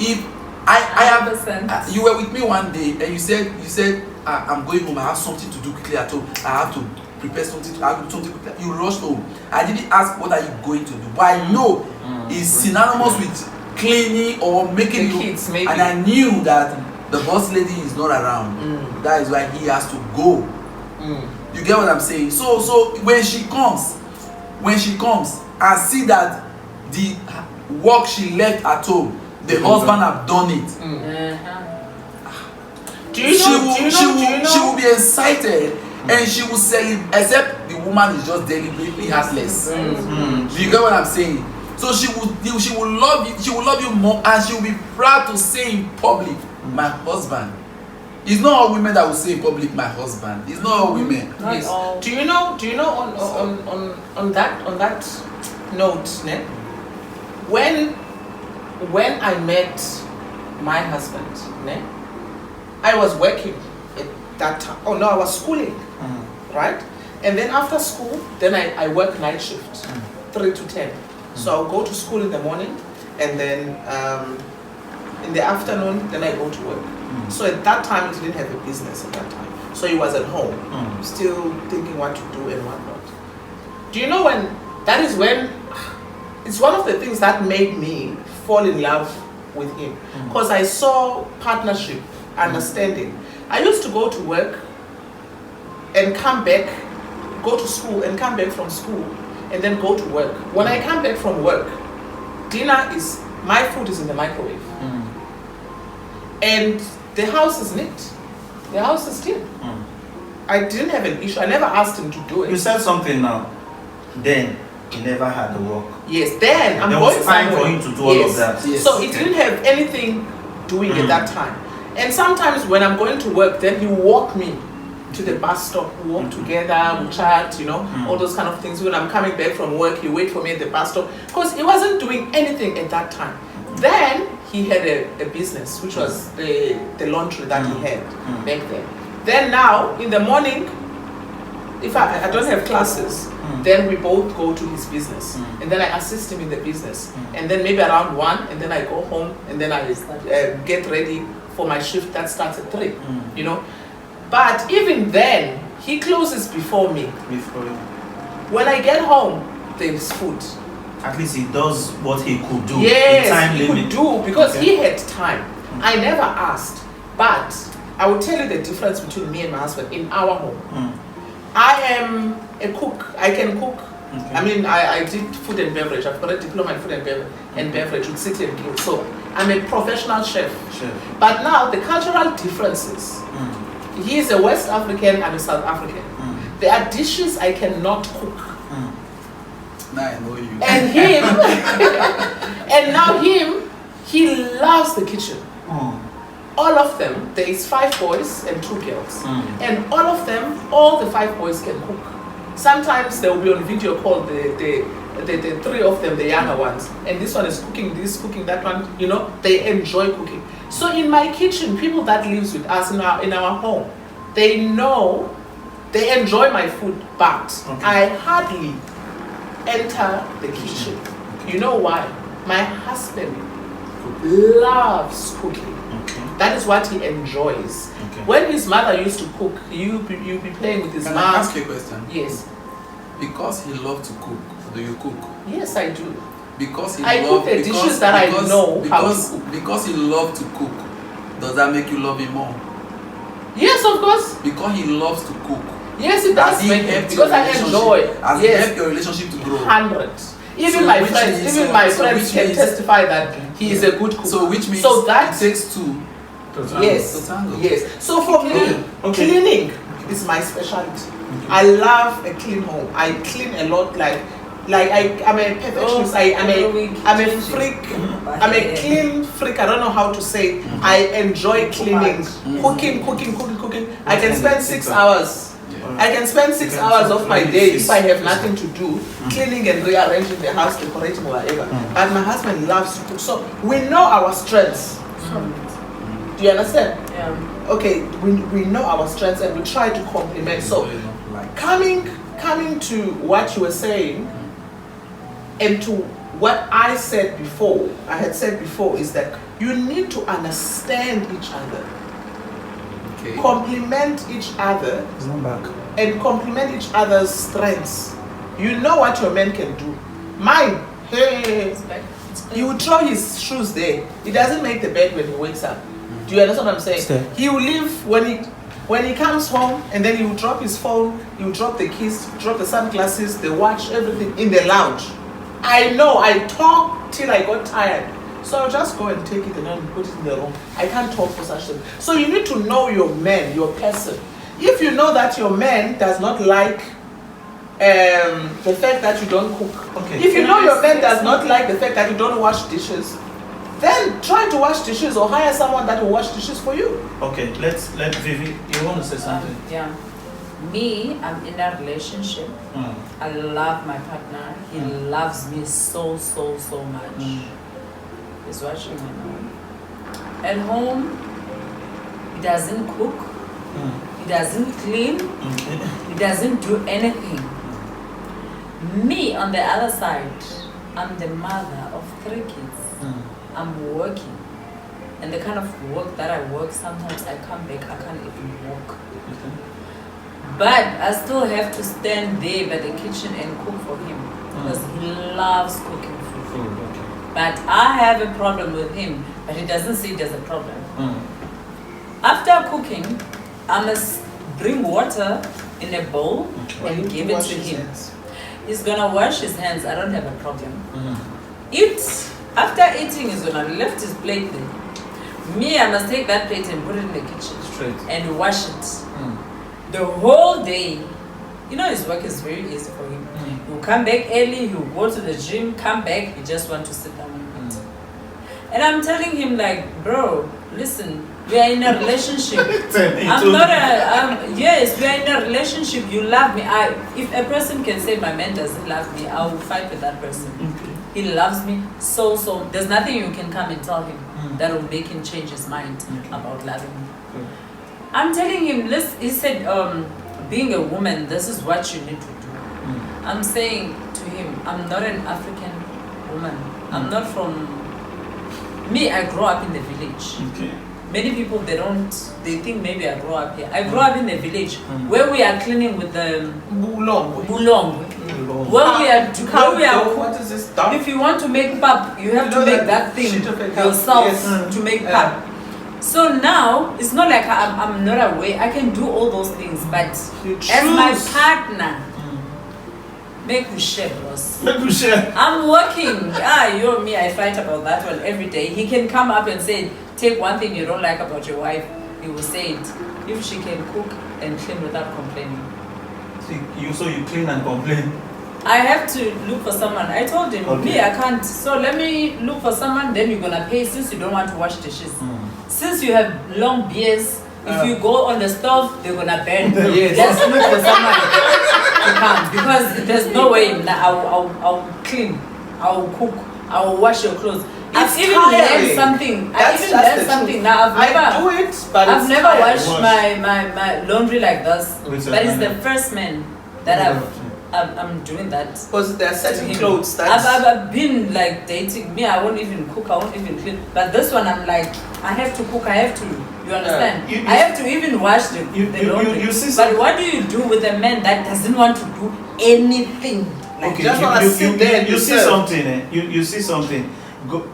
D: If I have, you were with me one day and you said I'm going home. I have something to do quickly at home. I have to prepare something. I have to do something quickly. You rushed home. I didn't ask what are you going to do, but I know it's synonymous with cleaning or making
F: the kids, maybe.
D: And I knew that the boss lady is not around. That is why he has to go. You get what I'm saying? So when she comes and see that the work she left at home, the husband have done it. She will be excited and she will celebrate, except the woman is just deliberately heartless. Do you get what I'm saying? So she will love you more, and she will be proud to say in public, my husband. It's not all women that will say in public, my husband. It's not all women.
F: Yes. Do you know on that note, ne? When I met my husband, ne? I was working at that time. Oh no, I was schooling, right? And then after school, then I work night shift, 3 to 10. So I'll go to school in the morning, and then in the afternoon, then I go to work. So at that time, he didn't have a business at that time. So he was at home, still thinking what to do and what not. Do you know that is when, it's one of the things that made me fall in love with him. Because I saw partnership, understanding. I used to go to work and come back, go to school and come back from school and then go to work. When I come back from work, my food is in the microwave. And the house is neat. The house is clean. I didn't have an issue. I never asked him to do it.
B: You said something now. Then he never had the work.
F: Yes, then I'm
B: there
F: going
B: was time
F: somewhere.
B: for him to do all of that.
F: Yes. So he didn't have anything doing at that time. And sometimes when I'm going to work, then he walk me to the bus stop. We walk together, we chat, all those kind of things. When I'm coming back from work, he wait for me at the bus stop. Because he wasn't doing anything at that time. Then he had a business, which was the laundry that he had back then. Then now, in the morning, if I don't have classes, then we both go to his business. And then I assist him in the business. And then maybe around 1, and then I go home, and then I get ready for my shift that starts at 3, But even then, he closes before me. When I get home, there's food.
B: At least he does what he could do.
F: Yes,
B: time
F: he
B: limit.
F: could do because he had time. I never asked. But I will tell you the difference between me and my husband in our home. I am a cook. I can cook.
B: Okay.
F: I mean, I did food and beverage. I've got a diploma in food and beverage with City and Guild. So I'm a professional chef. But now the cultural differences. He is a West African, I'm a South African. There are dishes I cannot cook.
D: Now I know you.
F: And him, and now him, he loves the kitchen. All of them, there is 5 boys and 2 girls. And all of them, all the 5 boys can cook. Sometimes they will be on video call, the 3 of them, the younger ones. And this one is cooking this, cooking that one, you know, they enjoy cooking. So in my kitchen, people that lives with us in our home, they know, they enjoy my food, but I hardly enter the kitchen. You know why? My husband loves cooking. That is what he enjoys. When his mother used to cook, you be playing with his mom.
D: Can I ask you a question?
F: Yes.
D: Because he loves to cook, do you cook?
F: Yes, I do.
D: Because he
F: I cook the dishes that I know how to cook.
D: Because he loves to cook, does that make you love him more?
F: Yes, of course.
D: Because he loves to cook.
F: Yes, it does make it, because I enjoy.
D: Has
F: Yes.
D: helped your relationship to grow?
F: 100. Even
D: So
F: my
D: which
F: friends,
D: means-
F: even my
D: so
F: friends
D: which
F: can
D: means-
F: testify that he is a good cook.
D: So which means
F: So that-
D: it takes 2.
F: Yes,
D: to tango.
F: yes. So for me, cleaning is my specialty. I love a clean home. I clean a lot. I'm a perfectionist. I'm a freak. I'm a clean freak. I don't know how to say. I enjoy cleaning, cooking. I can spend 6 hours. I can spend 6 hours of my day if I have nothing to do, cleaning and rearranging the house, decorating, whatever. But my husband loves to cook, so we know our strengths. Do you understand?
C: Yeah.
F: Okay, we know our strengths and we try to complement. So coming to what you were saying and to what I said before, is that you need to understand each other, complement each other, and complement each other's strengths. You know what your man can do. Mine, hey, he will throw his shoes there. He doesn't make the bed when he wakes up. Do you understand what I'm saying? He will leave when he comes home, and then he will drop his phone, he will drop the keys, drop the sunglasses, the watch, everything in the lounge. I know, I talk till I got tired. So I'll just go and take it and then put it in the room. I can't talk for such things. So you need to know your man, your person. If you know that your man does not like the fact that you don't cook, if you know your man does not like the fact that you don't wash dishes, then try to wash dishes or hire someone that will wash dishes for you.
B: Okay, let Vivi, you want to say something?
C: Yeah. Me, I'm in a relationship. I love my partner. He loves me so much. He's watching me now. At home, he doesn't cook. He doesn't clean. He doesn't do anything. Me, on the other side, I'm the mother of 3 kids. I'm working. And the kind of work that I work, sometimes I come back, I can't even walk. But I still have to stand there by the kitchen and cook for him. Because he loves cooking food. But I have a problem with him, but he doesn't see it as a problem. After cooking, I must bring water in a bowl and give it to him. He's gonna wash his hands, I don't have a problem. After eating, he's gonna lift his plate there. Me, I must take that plate and put it in the kitchen and wash it. The whole day. You know, his work is very easy for him. He'll come back early, he'll go to the gym, come back, he just wants to sit down and eat. And I'm telling him, like, bro, listen, we are in a relationship. Yes, we are in a relationship, you love me. If a person can say my man doesn't love me, I will fight with that person. He loves me so. There's nothing you can come and tell him that will make him change his mind about loving me. I'm telling him, listen, he said, being a woman, this is what you need to do. I'm saying to him, I'm not an African woman. I'm not from... Me, I grew up in the village. Many people, they think maybe I grew up here. I grew up in the village where we are cleaning with the... Bulong.
F: What is this stuff?
C: If you want to make pap, you have to make that thing yourself to make pap. So now it's not like I'm not aware. I can do all those things, but
F: You
C: as my
F: choose.
C: partner, make we share, bros.
B: Let me share.
C: I'm working. You and me, I fight about that one every day. He can come up and say, take one thing you don't like about your wife. He will say it. If she can cook and clean without complaining.
B: So you clean and complain.
C: I have to look for someone. I told him,
B: Okay.
C: me, I can't. So let me look for someone, then you're gonna pay since you don't want to wash dishes. Since you have long beards, if you go on the stove, they're gonna burn.
F: Yes.
C: Let's look for someone to come because there's no way I'll clean, I'll cook, I'll wash your clothes. I've even learned something. I've even learned something now.
F: I do it, but
C: I've
F: it's
C: never
F: tiring.
C: washed my laundry like this.
B: With a
C: But it's
B: man.
C: the first man that I'm doing that.
F: Because there are certain
C: to him.
F: clothes that
C: I've been like dating me. I won't even cook. I won't even clean. But this one, I'm like, I have to cook. I have to. You understand?
B: You-
C: I have to even wash the laundry.
B: you see
C: but
B: some-
C: what do you do with a man that doesn't want to do anything? Like,
B: Okay,
F: just wanna sit there and
B: you see
F: serve.
B: something. You see something. Go.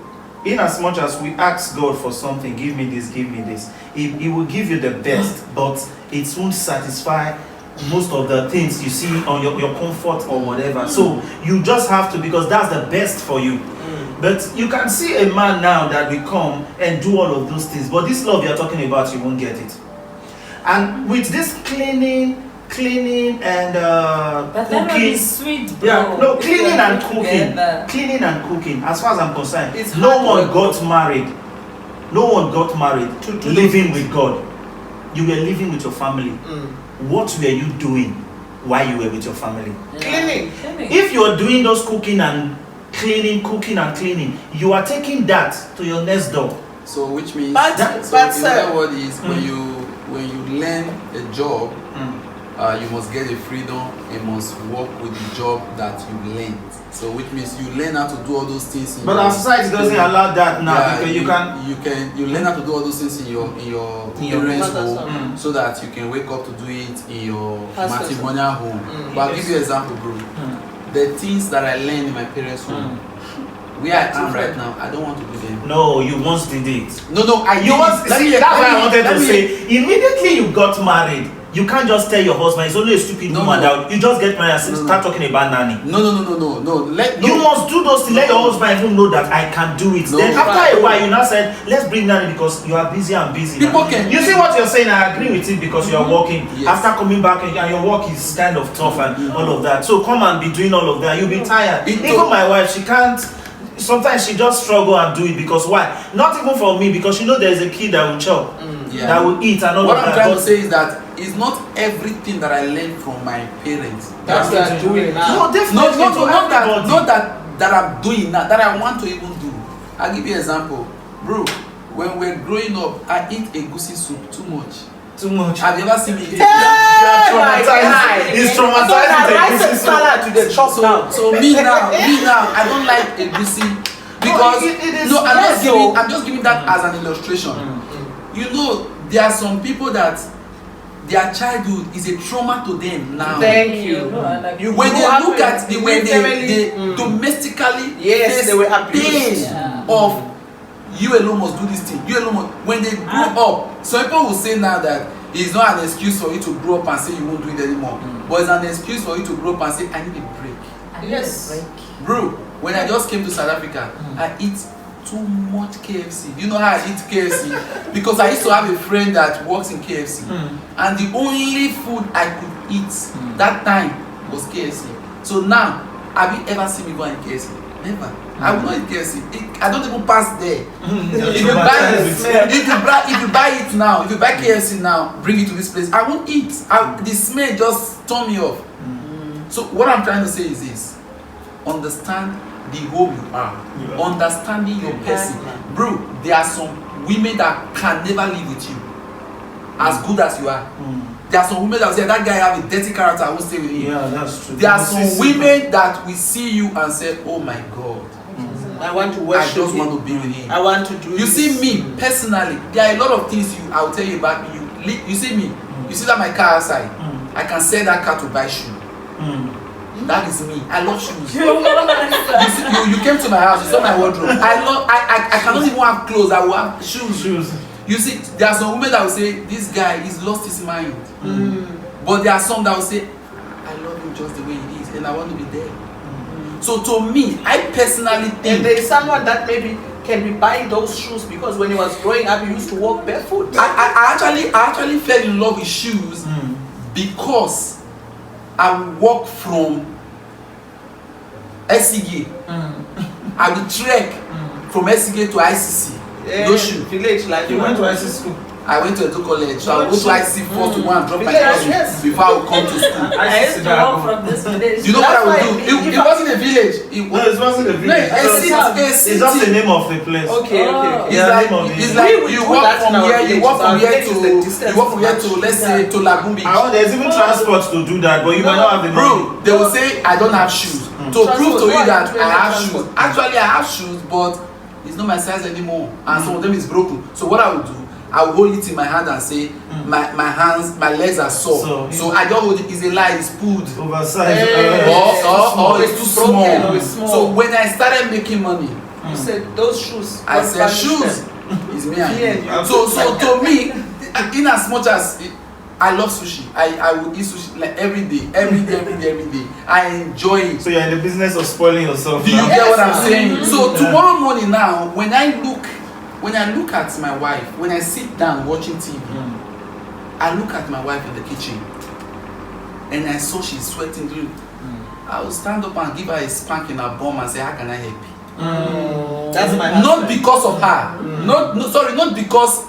B: In as much as we ask God for something, give me this, He will give you the best, but it won't satisfy most of the things you see on your comfort or whatever. So you just have to, because that's the best for you. But you can see a man now that will come and do all of those things, but this love you're talking about, you won't get it. And with this cleaning and
C: but that one
B: cooking,
C: is sweet, bro.
B: yeah, no,
C: If
B: cleaning
C: we are
B: and
C: together.
B: cooking, as far as I'm concerned,
F: It's
B: no
F: hard
B: one
F: work.
B: got married. No one got married
F: To
B: living with God. You were living with your family. What were you doing while you were with your family?
F: Cleaning.
B: If you are doing those cooking and cleaning, you are taking that to your next door.
D: So which means
F: But-
D: so
F: but,
D: in
F: sir-
D: other words is when you learn a job, you must get the freedom and must work with the job that you learned. So which means you learn how to do all those things.
B: But our society doesn't allow that now,
D: Yeah,
B: because
D: you learn how to do all those things in your parents'
F: mother's
D: home,
F: home.
D: so that you can wake up to do it in your
F: Pastor's
D: matrimonial home. But I'll give you an example, bro. The things that I learned in my parents' home, where I am right now, I don't want to do them.
B: no, you once did it.
D: No, I
B: You once
D: let
B: see,
D: me-
B: that's
D: let
B: what I
D: me-
B: wanted
D: let
B: to
D: me-
B: say. Immediately you got married, you can't just tell your husband it's only a stupid
D: No,
B: woman
D: no.
B: that you just get married and
D: No, no.
B: start talking about nanny.
D: No.
B: You must do those things. Let your husband even know that I can do it.
D: No,
B: Then after
D: right.
B: a while, you now said, let's bring nanny because you are busy and busy.
D: People
B: now.
D: can-
B: You see what you're saying? I agree with it because you are working.
D: Yes.
B: After coming back and your work is kind of tough and all of that. So come and be doing all of that. You'll be tired.
D: It-
B: Even my wife, she can't. Sometimes she just struggle and do it because why? Not even for me, because you know there's a kid that will chop,
D: Yeah.
B: that will eat and all
D: What
B: of
D: I'm
B: that.
D: trying
B: But
D: to say is that it's not everything that I learned from my parents.
F: That's what I'm doing now.
B: no, definitely to everybody.
D: Not that I'm doing now, that I want to even do. I'll give you an example. Bro, when we're growing up, I eat egusi soup too much.
B: Too much.
D: Have you ever seen me eat it?
B: You are
F: my
B: traumatized.
F: guy.
B: It's
F: So
B: traumatized.
F: now
B: with
F: rice
B: egusi
F: and
B: soup.
F: salad to the chop now.
D: So me now, I don't like egusi because
B: it is
D: no,
F: yes, so-
D: I'm just giving that as an illustration. You know, there are some people that their childhood is a trauma to them now.
F: Thank you.
C: No, I like
F: You
D: When
F: grew
D: they
F: up
D: look
F: in-
D: at the way they
F: Mm.
D: domestically
F: Yes,
D: face
F: they were abused.
D: pain
C: Yeah.
D: of you alone must do this thing, you alone must. When they grow up, some people will say now that it's not an excuse for you to grow up and say you won't do it anymore, but it's an excuse for you to grow up and say I need a break.
C: I need
F: Yes.
C: a break.
D: Bro, when I just came to South Africa, I eat too much KFC. Do you know how I eat KFC? Because I used to have a friend that works in KFC, and the only food I could eat that time was KFC. So now, have you ever seen me go and eat KFC? Never. I will not eat KFC. I don't even pass there. If you buy it now, if you buy KFC now, bring it to this place, I won't eat. The smell just turn me off. So what I'm trying to say is this: understand the home you are, understanding your person. Bro, there are some women that can never live with you as good as you are. There are some women that will say that guy have a dirty character, I won't stay with him.
B: Yeah, that's true.
D: There are
B: You
D: some
B: see
D: women that will see you and say, oh my God,
F: I want to
D: I
F: worship
D: just
F: him.
D: want to be with him.
F: I want to do
D: You
F: this.
D: see me personally, there are a lot of things I will tell you about me. You see me, you see that my car outside, I can sell that car to buy shoe. That is me. I love shoes. You came to my house, you saw my wardrobe. I cannot even have clothes, I will have shoes. You see, there are some women that will say, this guy, he's lost his mind. But there are some that will say, I love him just the way he is, and I want to be there. So to me, I personally think...
F: And there is someone that maybe can be buying those shoes because when he was growing up, he used to walk barefoot.
D: I actually fell in love with shoes because I walk from SCG. I will trek from SCG to ICC. No shoe.
F: Village, like
B: You went to IC school?
D: I went to Edo College, so I will go to ICC first to go and drop my
F: Village,
D: cousin before I would come to school.
C: I used to walk from this village.
D: You know what I would do?
F: That's
D: It wasn't a village. It
B: No, it wasn't a village.
D: It's
B: It's just the name of the place.
F: Okay.
D: It's
B: Yeah,
D: like,
B: name of
D: it's
B: it.
D: like
F: We
D: you
F: do
D: walk
F: that in
D: from
F: our
D: here, you
F: village.
D: walk from
F: Our
D: here
F: village is the
D: to,
F: distance
D: you walk from here to,
F: match.
D: let's say, to Lagoon Beach.
B: There's even transport to do that, but you might not have the money.
D: Bro, they will say I don't have shoes. To prove to you that I have shoes. Actually, I have shoes, but it's not my size anymore, and some of them is broken. So what I will do, I will hold it in my hand and say, my legs are sore. So I just hold it. It's a lie. It's pulled.
B: Oversized.
D: Or it's too small.
F: Or it's small.
D: So when I started making money,
F: You said those shoes.
D: I
F: what
D: said
F: values
D: shoes
F: them?
D: is me and you.
F: Yeah.
D: So to me, in as much as I love sushi, I will eat sushi like every day. I enjoy it.
B: So you're in the business of spoiling yourself.
D: Do you
B: now.
D: get what I'm saying? So tomorrow morning now, when I look at my wife, when I sit down watching TV, I look at my wife in the kitchen, and I saw she's sweating. I will stand up and give her a spank in her bum and say, how can I help you?
F: That's my
D: Not
F: husband.
D: because of her. Not because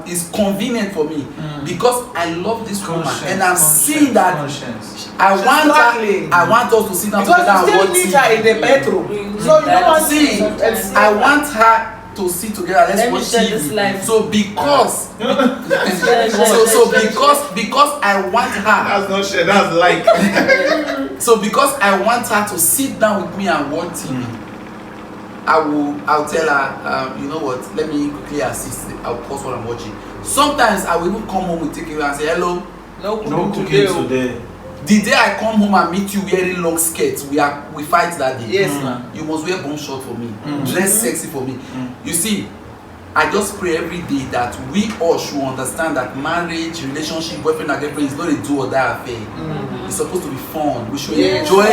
D: it's convenient for me. Because I love this woman, and I'm seeing that I want us to sit down
F: Because
D: together and
F: you
D: watch
F: still need her in
D: TV.
F: the bedroom. So you don't want to
D: See, I want her to sit together. Let's
C: Let me
D: watch
C: share this
D: TV.
C: life.
D: So because because I want her.
B: That's not shit, that's like.
D: So because I want her to sit down with me and watch TV, I'll tell her, you know what, let me quickly assist. I'll pause what I'm watching. Sometimes I will even come home with takeaway and say, hello.
B: No cooking today.
D: The day I come home and meet you wearing long skirts, we fight that day.
F: Yes, ma'am.
D: You must wear bum short for me, dress sexy for me. You see, I just pray every day that we all should understand that marriage, relationship, boyfriend and girlfriend is not a do or die affair. It's supposed to be fun. We should enjoy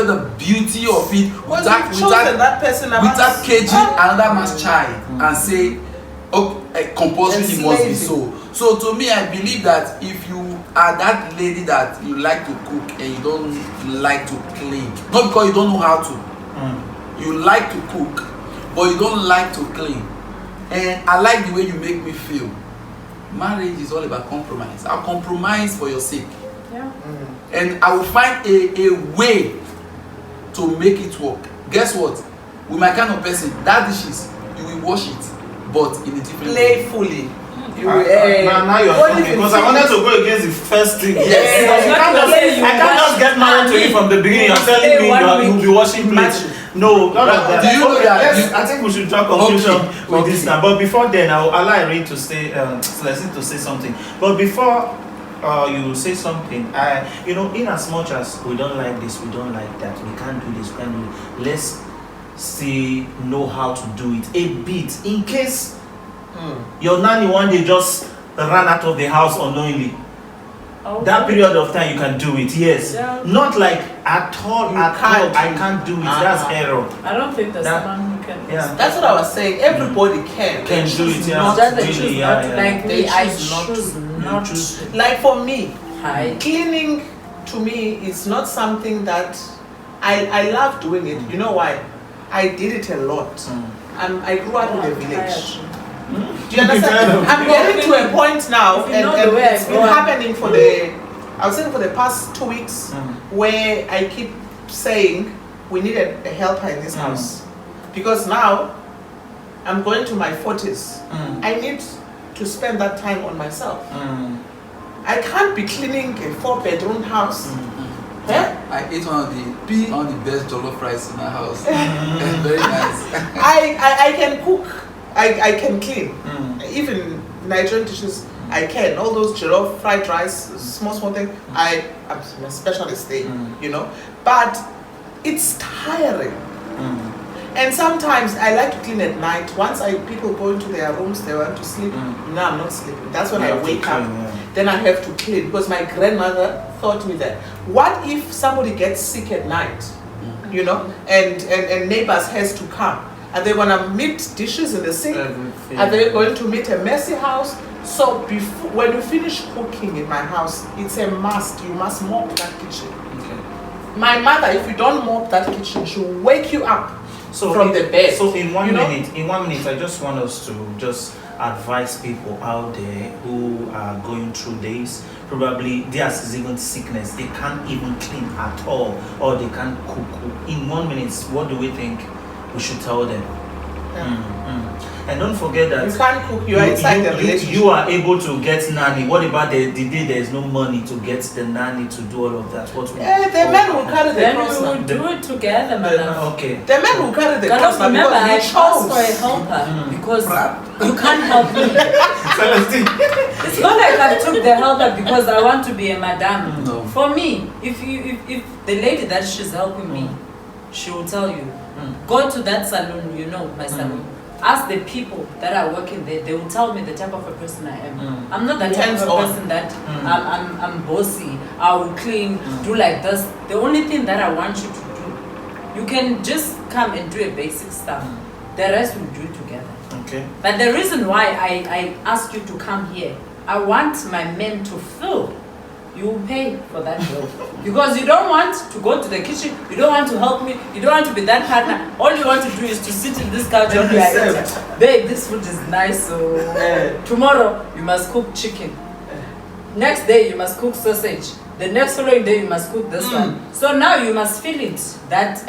D: the beauty of it without caging another man's child and say, oh, compulsory he must be so. So to me, I believe that if you are that lady that you like to cook and you don't like to clean, not because you don't know how to, you like to cook, but you don't like to clean, and I like the way you make me feel. Marriage is all about compromise. I'll compromise for your sake.
C: Yeah.
D: And I will find a way to make it work. Guess what? With my kind of person, that dishes, you will wash it, but in a different way.
F: Playfully.
B: Now you're talking, because I wanted to go against the first thing. Because I can't just get married to you from the beginning. You're telling me that you'll be washing plates. No, not of that.
D: Do you know that?
B: I think we should talk conclusion with this now. But before then, I'll allow Irene to say, Celestine to say something. But before you say something, in as much as we don't like this, we don't like that, we can't do this, we can't do it. Let's still know how to do it a bit, in case your nanny one day just ran out of the house unknowingly. That period of time you can do it, yes.
C: Yeah.
B: Not like at all, I can't do it. That's error.
C: I don't think there's someone who can.
B: Yeah.
F: That's what I was saying. Everybody can
B: Can do it, yeah.
C: Just they
B: Really,
C: choose
B: yeah,
C: not to.
B: yeah.
C: Like
F: They
C: me, I
F: choose not
C: choose
F: to.
C: not
B: You choose.
C: to
F: Like for me,
C: hide.
F: cleaning to me is not something that I love doing it. You know why? I did it a lot. I grew up in the village. Do you understand? I'm getting to a point now,
C: If you
F: and
C: know the way
F: it's
C: I
F: been
C: go,
F: happening for I was saying for the past 2 weeks, where I keep saying we need a helper in this house, because now I'm going to my 40s. I need to spend that time on myself. I can't be cleaning a 4-bedroom house.
D: I ate one of the best jollof rice in our house. Very nice.
F: I can cook. I can clean. Even Nigerian dishes, I can. All those jollof, fried rice, small thing, I'm a specialist there, But it's tiring. And sometimes I like to clean at night. Once people go into their rooms, they want to sleep. No, I'm not sleeping. That's when I wake up. Then I have to clean because my grandmother taught me that. What if somebody gets sick at night, you know, and neighbors has to come? Are they gonna meet dishes in the sink?
B: Everything.
F: Are they going to meet a messy house? So when you finish cooking in my house, it's a must. You must mop that kitchen.
B: Okay.
F: My mother, if you don't mop that kitchen, she'll wake you up from the bed.
B: So in one
F: you know?
B: minute, I just want us to just advise people out there who are going through this. Probably theirs is even sickness. They can't even clean at all, or they can't cook. In 1 minute, what do we think we should tell them? And don't forget that
F: You can't cook, you are inside the relationship.
B: you are able to get nanny. What about the day there is no money to get the nanny to do all of that? What will
F: the men will carry the
C: Then
F: cross
C: we
F: now.
C: will do it together, madam.
B: Okay.
F: The men will carry the cross
C: Carlos,
F: now
C: remember, I
F: because
C: asked
F: we
C: for a
F: chose.
C: helper because you can't help me.
B: Celestine.
C: It's not like I took the helper because I want to be a madam.
D: No.
C: For me, if the lady that she's helping me, she will tell you, go to that salon, you know, my salon. Ask the people that are working there, they will tell me the type of a person I am. I'm not that type of a
F: Hands-on.
C: person that I'm bossy, I will clean, do like this. The only thing that I want you to do, you can just come and do a basic stuff. The rest we'll do together.
B: Okay.
C: But the reason why I ask you to come here, I want my men to feel you will pay for that bill. Because you don't want to go to the kitchen, you don't want to help me, you don't want to be that partner. All you want to do is to sit in this couch and be like, babe, this food is nice, so tomorrow you must cook chicken. Next day you must cook sausage. The next following day you must cook this one. So now you must feel it, that,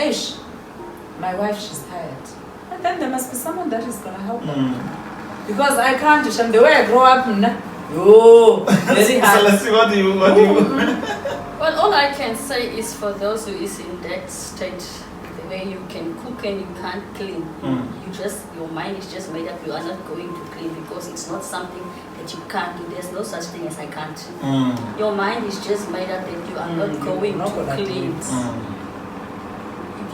C: my wife, she's tired. And then there must be someone that is going to help her. Because I can't, and the way I grow up, very hard.
B: Celestine, what do you?
E: Well, all I can say is for those who is in that state, the way you can cook and you can't clean, your mind is just made up. You are not going to clean because it's not something that you can't do. There's no such thing as I can't. Your mind is just made up that you are not going to clean. It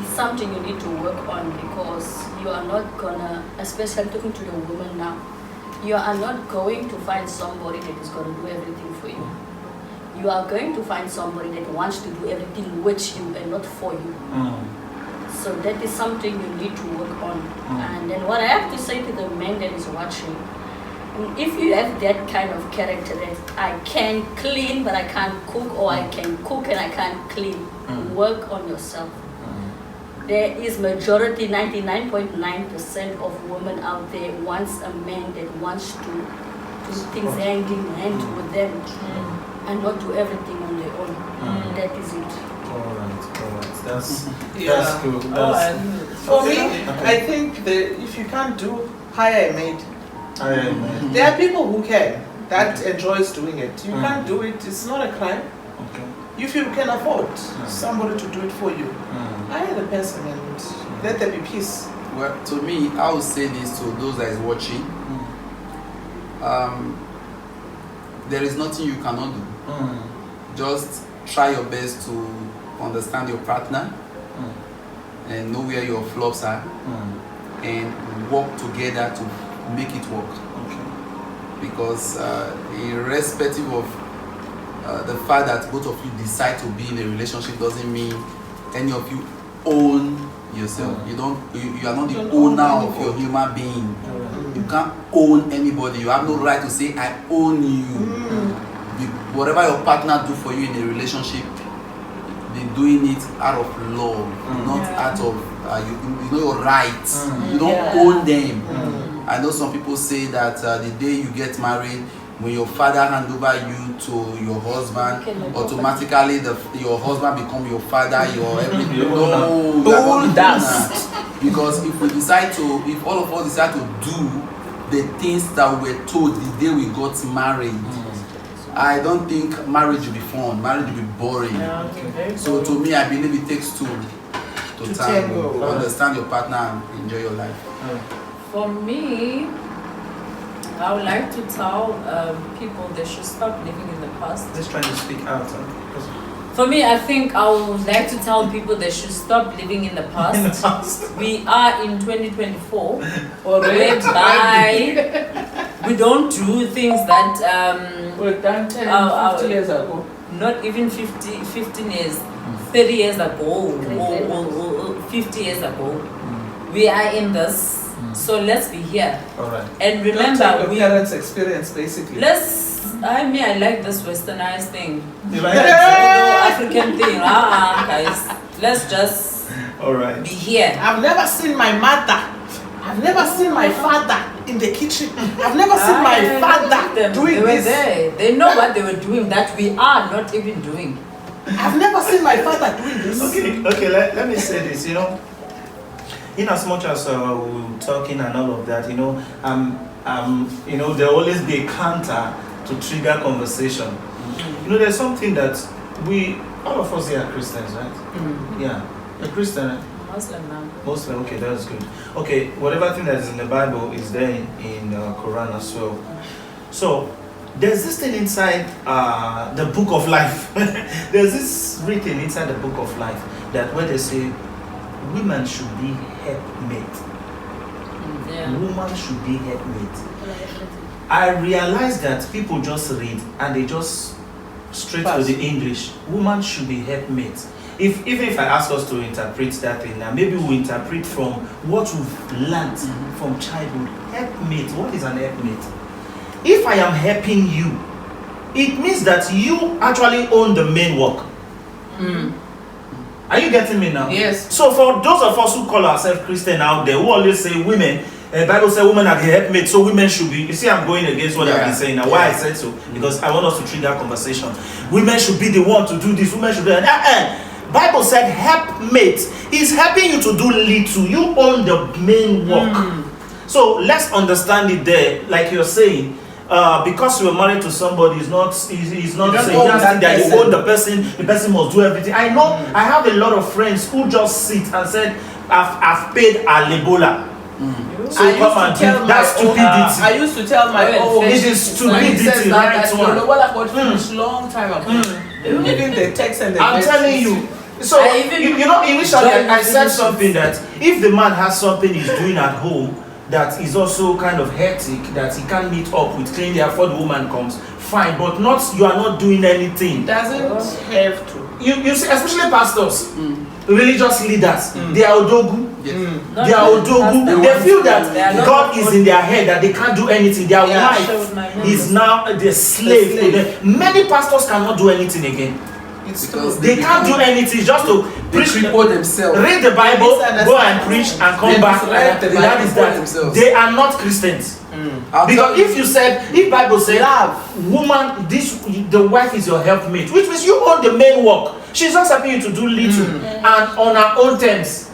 E: is something you need to work on because you are not gonna, especially talking to the woman now, you are not going to find somebody that is going to do everything for you. You are going to find somebody that wants to do everything with you and not for you. So that is something you need to work on. And then what I have to say to the man that is watching, if you have that kind of character that I can clean but I can't cook, or I can cook and I can't clean, work on yourself. There is majority, 99.9% of women out there wants a man that wants to do things hand in hand with them and not do everything on their own. That is it.
B: Alright. That's cool.
F: For me, I think that if you can't do, hire a maid. There are people who can, that enjoys doing it. You can't do it, it's not a crime.
B: Okay.
F: If you can afford somebody to do it for you, hire the person and let there be peace.
D: Well, to me, I would say this to those that is watching. There is nothing you cannot do. Just try your best to understand your partner and know where your flaws are and work together to make it work.
B: Okay.
D: Because irrespective of the fact that both of you decide to be in a relationship doesn't mean any of you own yourself. You are not the owner of your human being. You can't own anybody. You have no right to say I own you. Whatever your partner do for you in a relationship, they're doing it out of love, not out of you know your rights. You don't own them. I know some people say that the day you get married, when your father hand over you to your husband, automatically your husband become your father, your everything. No, because if all of us decide to do the things that we were told the day we got married, I don't think marriage will be fun. Marriage will be boring. So to me, I believe it takes two to tango. Understand your partner and enjoy your life.
C: For me, I would like to tell people they should stop living in the past.
B: Just trying to speak out.
C: For me, I think I would like to tell people they should stop living in the past.
B: In the past.
C: We are in 2024,
F: Already.
C: whereby we don't do things that
F: We're done 10, 50 years ago.
C: not even 15 years, 30 years ago, or 50 years ago. We are in this, so let's be here.
B: All right.
C: And
F: Don't
C: remember,
F: take
C: we
F: your parents' experience, basically.
C: I like this westernized thing.
B: You like
C: That
B: it?
C: African thing. Guys, let's just
B: All right.
C: be here.
F: I've never seen my mother. I've never seen my father in the kitchen. I've never seen my father doing
C: They were
F: this.
C: there. They know what they were doing that we are not even doing.
F: I've never seen my father doing this.
B: Okay, let me say this, in as much as we're talking and all of that, there'll always be a counter to trigger conversation. There's something that all of us here are Christians, right? Yeah, you're Christian, right?
C: Muslim now.
B: Muslim, okay, that's good. Okay, whatever thing that is in the Bible is there in Quran as well. So, there's this thing inside the book of life. There's this written inside the book of life that where they say women should be helpmate.
C: Yeah.
B: Woman should be helpmate. I realize that people just read and they just straight to the English. Woman should be helpmate. Even if I ask us to interpret that thing now, maybe we interpret from what we've learned from childhood. Helpmate. What is an helpmate? If I am helping you, it means that you actually own the main work. Are you getting me now?
F: Yes.
B: So for those of us who call ourselves Christian out there, who always say women, Bible says women are the helpmates, so women should be. You see, I'm going against what I've been saying now. Why I said so? Because I want us to trigger conversation. Women should be the one to do this. Women should do that. Bible said helpmate. He's helping you to do little. You own the main work. So let's understand it there, like you're saying. Because you were married to somebody, he's not saying that you own the person must do everything. I know I have a lot of friends who just sit and said, I've paid a lebola. So come and do that stupidity.
F: I used to tell my own.
B: It is stupidity, right?
F: Long time ago. Even the text and the
B: I'm telling you. So initially I said something that if the man has something he's doing at home that is also kind of hectic, that he can't meet up with, clean before the woman comes, fine, but you are not doing anything.
F: Doesn't have to.
B: You see, especially pastors, religious leaders, they are odogu. They are odogu. They feel that God is in their head, that they can't do anything. Their wife is now the slave to them. Many pastors cannot do anything again.
F: It's
D: Because
B: They can't do anything, just to preach,
D: cripple themselves.
B: read the Bible, go and preach and come back. That is that.
D: Themselves.
B: They are not Christians. Because if Bible says woman, the wife is your helpmate, which means you own the main work. She's just helping you to do little and on her own terms.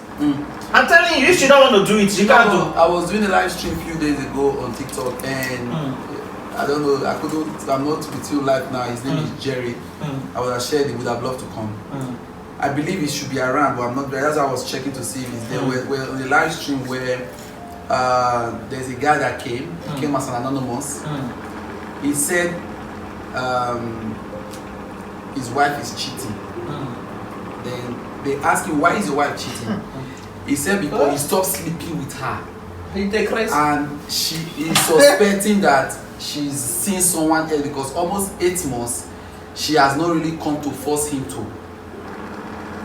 B: I'm telling you, if she don't want to do it, she can't do.
D: I was doing a live stream a few days ago on TikTok, and I don't know, I'm not with you live now. His name is Jerry. I would have shared it, would have loved to come. I believe he should be around, but I'm not there. That's why I was checking to see if he's there. We're on a live stream where there's a guy that came as an anonymous. He said his wife is cheating. Then they asked him, why is your wife cheating? He said because he stopped sleeping with her. And she is suspecting that she's seen someone else because almost 8 months she has not really come to force him to.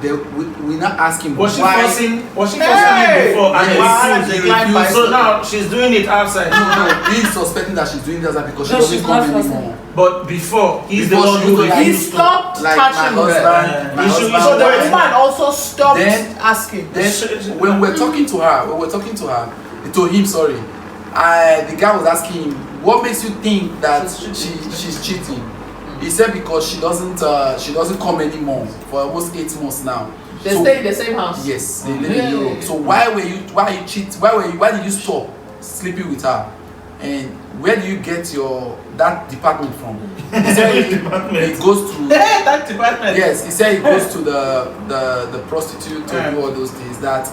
D: We not ask him
B: Was she
D: why.
B: forcing it before and
D: Yes,
B: he
D: they refused.
B: so now she's doing it outside.
D: No, he's suspecting that she's doing that because she doesn't come anymore.
B: But before, he's the
D: Before
B: one
D: she
B: who
D: was like,
F: He
B: refused to.
F: stopped
D: Like my
F: touching
D: husband,
F: her.
D: my
B: You should-
D: husband.
F: So the woman also stopped asking.
D: Then when we're talking to her, to him, sorry, the guy was asking him, what makes you think that she's cheating? He said because she doesn't come anymore for almost 8 months now.
F: They stay in the same house.
D: Yes, they live in Europe. So why did you stop sleeping with her? And where do you get that department from? He said it goes to
F: That department.
D: yes, he said it goes to the prostitute to do all those things. That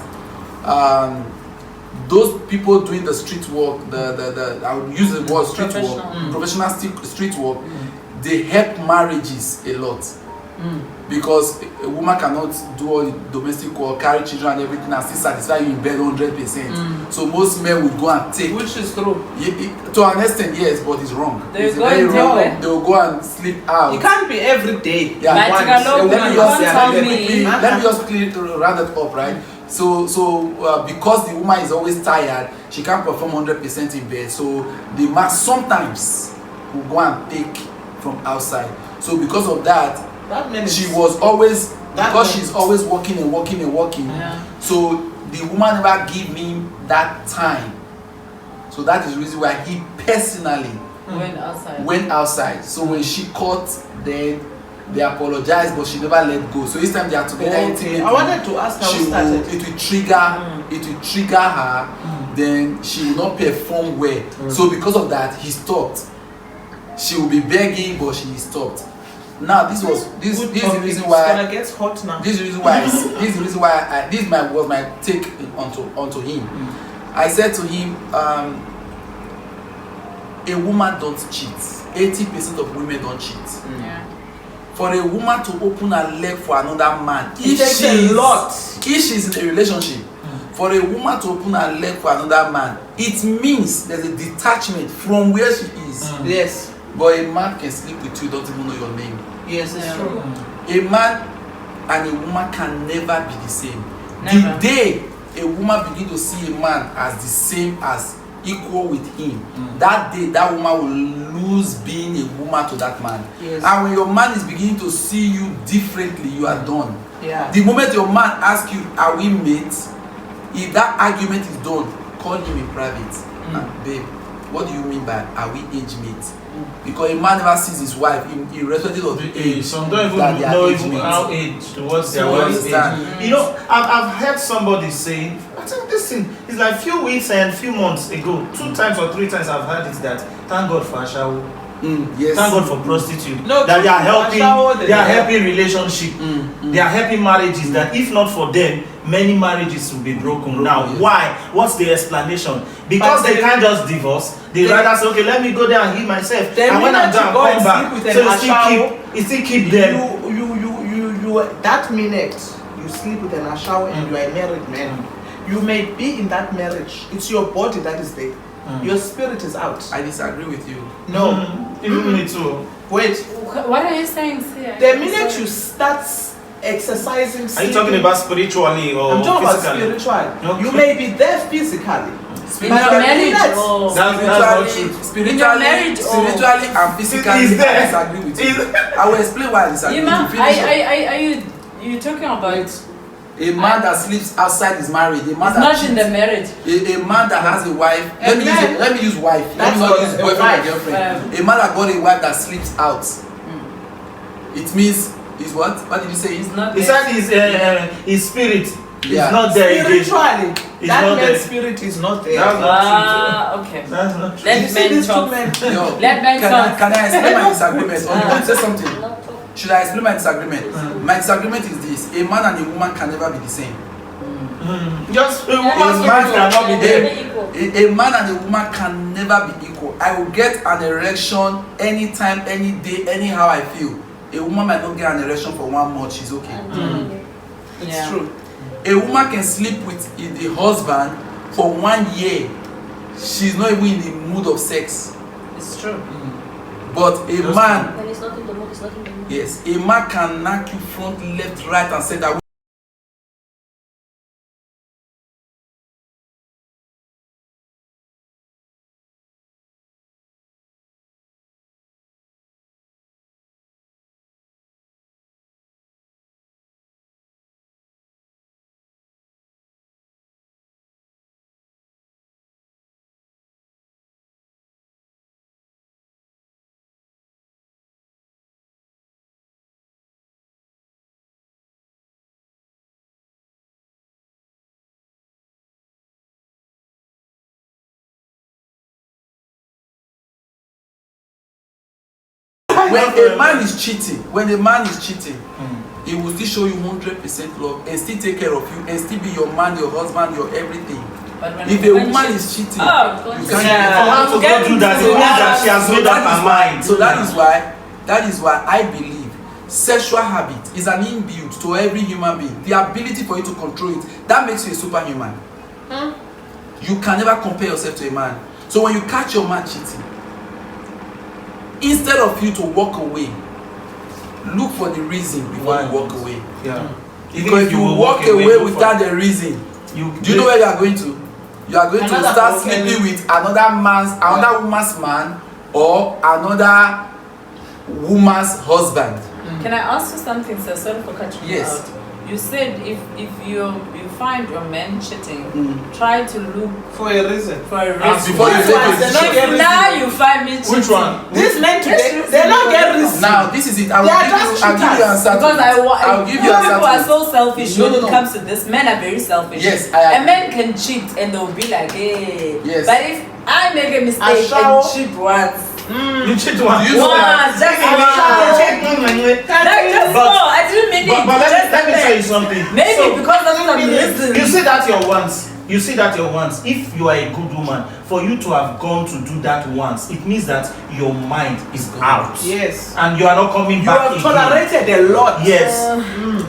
D: those people doing the street work, I would use the word street work, professional street work, they help marriages a lot. Because a woman cannot do all the domestic work, carry children and everything and still satisfy you in bed 100%. So most men would go and take.
F: Which is true.
D: To an extent, yes, but it's wrong.
C: They go and
D: wrong.
C: take
D: They will go and sleep out.
F: It can't be every day.
D: Yeah.
C: Let
D: me just quickly round it up, right? So because the woman is always tired, she can't perform 100% in bed. So the man sometimes will go and take from outside. So because of that, she was always, because she's always working and working and working.
C: Yeah.
D: So the woman never give me that time. So that is the reason why he personally went outside. So when she caught, then they apologized, but she never let go. So each time they are together,
F: I wanted to ask how it started.
D: It will trigger her. Then she will not perform well. So because of that, he stopped. She will be begging, but she stopped. Now this is the reason why.
F: Gets hot now.
D: This is the reason why. This was my take onto him. I said to him, a woman don't cheat. 80% of women don't cheat.
C: Yeah.
D: For a woman to open her leg for another man,
F: if
D: she's in a relationship, for a woman to open her leg for another man, it means there's a detachment from where she is.
F: Yes.
D: But a man can sleep with you, don't even know your name.
F: Yes, it's true.
D: A man and a woman can never be the same.
C: Never.
D: The day a woman begin to see a man as the same, as equal with him, that day that woman will lose being a woman to that man.
F: Yes.
D: And when your man is beginning to see you differently, you are done.
F: Yeah.
D: The moment your man asks you, are we mates? If that argument is done, call him in private. Babe, what do you mean by are we age mates? Because a man never sees his wife irrespective of the age.
B: Some don't even
D: that they are
B: know
D: age
B: even
D: mates.
B: how age towards their
D: So
B: wife's
D: understand.
B: age. You know, I've heard somebody say, I think this thing is like few weeks and few months ago, 2 times or 3 times I've heard it that thank God for Ashawo.
D: Yes.
B: Thank God for prostitute.
F: No,
B: that they are helping.
F: Ashawo,
B: They are helping relationship. They are helping marriages. That if not for them, many marriages will be broken. Now,
D: yes.
B: why? What's the explanation? Because they can't just divorce. They rather say, okay, let me go there and heal myself. And when I'm done, come back. So you still keep them.
F: You that minute you sleep with an Ashawo and you are a married man. You may be in that marriage. It's your body that is there. Your spirit is out.
D: I disagree with you.
F: No.
B: Even me too.
F: Wait.
C: What are you saying, Sia?
F: The minute you start exercising,
B: Are you talking about spiritually or
F: I'm talking
B: physically?
F: about spiritual.
B: Okay.
F: You may be there physically.
C: In your marriage or
B: That's not true.
C: in your marriage or
D: Spiritually and physically,
B: Is there?
D: I disagree with you. I will explain why I disagree.
C: Ima,
D: To finish up.
C: are you talking about?
D: A man that sleeps outside is married. A man
C: It's
D: that
C: not
D: cheats,
C: in the marriage.
D: a man that has a wife. Let me use wife. Let
F: That's
D: me not
F: what
D: use
F: a
D: boyfriend or
F: wife.
D: girlfriend. A man that got a wife that sleeps out. It means is what? What did you say?
C: It's not.
B: It's
C: there.
B: like his spirit is
D: Yeah.
B: not there again.
F: Spiritually,
B: It's
F: that
B: not
F: man's
B: there.
F: spirit is not there.
B: That's not
C: Okay.
B: That's not true.
F: You
C: Let
F: see
C: men
F: these two
C: talk.
F: men.
D: No.
C: Let men talk.
D: Can I explain my disagreement? Or you want to say something? Should I explain my disagreement? My disagreement is this: a man and a woman can never be the same.
B: Just
D: A
B: woman's
D: man
B: spirit cannot be there.
D: A man and a woman can never be equal. I will get an erection anytime, any day, anyhow I feel. A woman might not get an erection for 1 month, she's okay.
F: It's
C: Yeah.
F: true.
D: A woman can sleep with the husband for 1 year. She's not even in the mood of sex.
C: It's true.
D: But a man,
E: When it's not in the mood, it's not in the mood.
D: yes, a man can knock you front, left, right, and center. When a man is cheating, he will still show you 100% love and still take care of you and still be your man, your husband, your everything.
C: But when
D: If a woman is cheating,
C: Oh,
D: you can't
B: For her to go through that, it means that she has made up her mind.
D: So that is why I believe sexual habit is an inbuilt to every human being. The ability for you to control it, that makes you a superhuman. You can never compare yourself to a man. So when you catch your man cheating, instead of you to walk away, look for the reason before you walk away.
B: Yeah.
D: Because if you walk away without the reason, do you know where you are going to? You are going to start sleeping with another woman's man or another woman's husband.
C: Can I ask you something, sir? Sorry for cutting you out. You said if you find your man cheating, try to look
F: for a reason.
C: For a reason.
D: Before you
C: if now you find me cheating.
B: Which one?
F: These men today, they don't get reason.
D: Now this is it. I'll give you answer.
C: Because
D: I'll give you answer.
C: People are so selfish when it comes to this. Men are very selfish.
D: Yes,
C: a man can cheat and they'll be like, hey.
D: Yes.
C: But if I make a mistake and cheat once.
B: You cheat once.
D: You know
C: I didn't mean it.
B: But let me tell you something.
C: Maybe because of some reason.
B: You see that your once. You see that your once. If you are a good woman, for you to have gone to do that once, it means that your mind is out.
F: Yes.
B: And you are not coming back.
F: You have tolerated a lot.
B: Yes.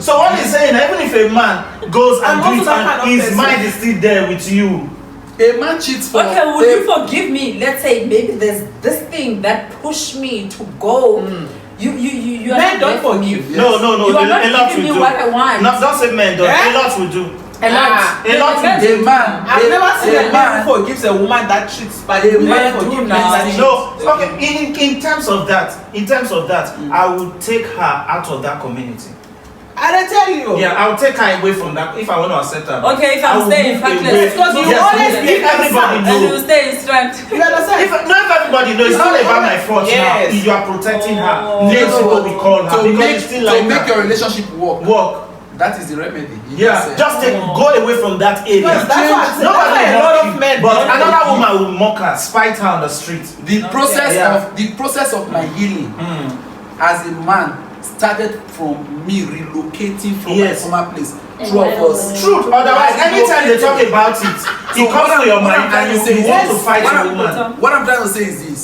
B: So what he's saying, even if a man goes and do it and his mind is still there with you.
D: A man cheats for.
C: Okay, would you forgive me? Let's say maybe there's this thing that pushed me to go. You are
F: men
C: not
F: don't forgive.
B: Yes. No.
C: You are not giving me what I want.
B: No, don't say men don't. A lot will do.
C: A lot will
B: do.
C: do.
F: I've never seen a man who forgives a woman that cheats, but a man forgives men that cheats.
B: No. Okay. In terms of that, I would take her out of that community.
F: I tell you.
B: Yeah, I'll take her away from that if I want to accept her.
C: Okay, if I'm staying factless,
F: because you always
B: if everybody knows.
C: and you stay in strength.
F: You understand?
B: If everybody knows, it's not about my fault now. You are protecting her. Names what we call her because still like
D: make your relationship work. That is the remedy.
B: Yeah, just go away from that area.
F: Yes, that's what I'm saying.
B: Nobody
F: a lot of men.
B: But another woman will mock her, spite her on the street.
D: The process of my healing as a man started from me relocating from my former place. True of us.
B: Truth. Otherwise, anytime they talk about it, it comes to your mind and you want to fight a woman.
D: What I'm trying to say is this.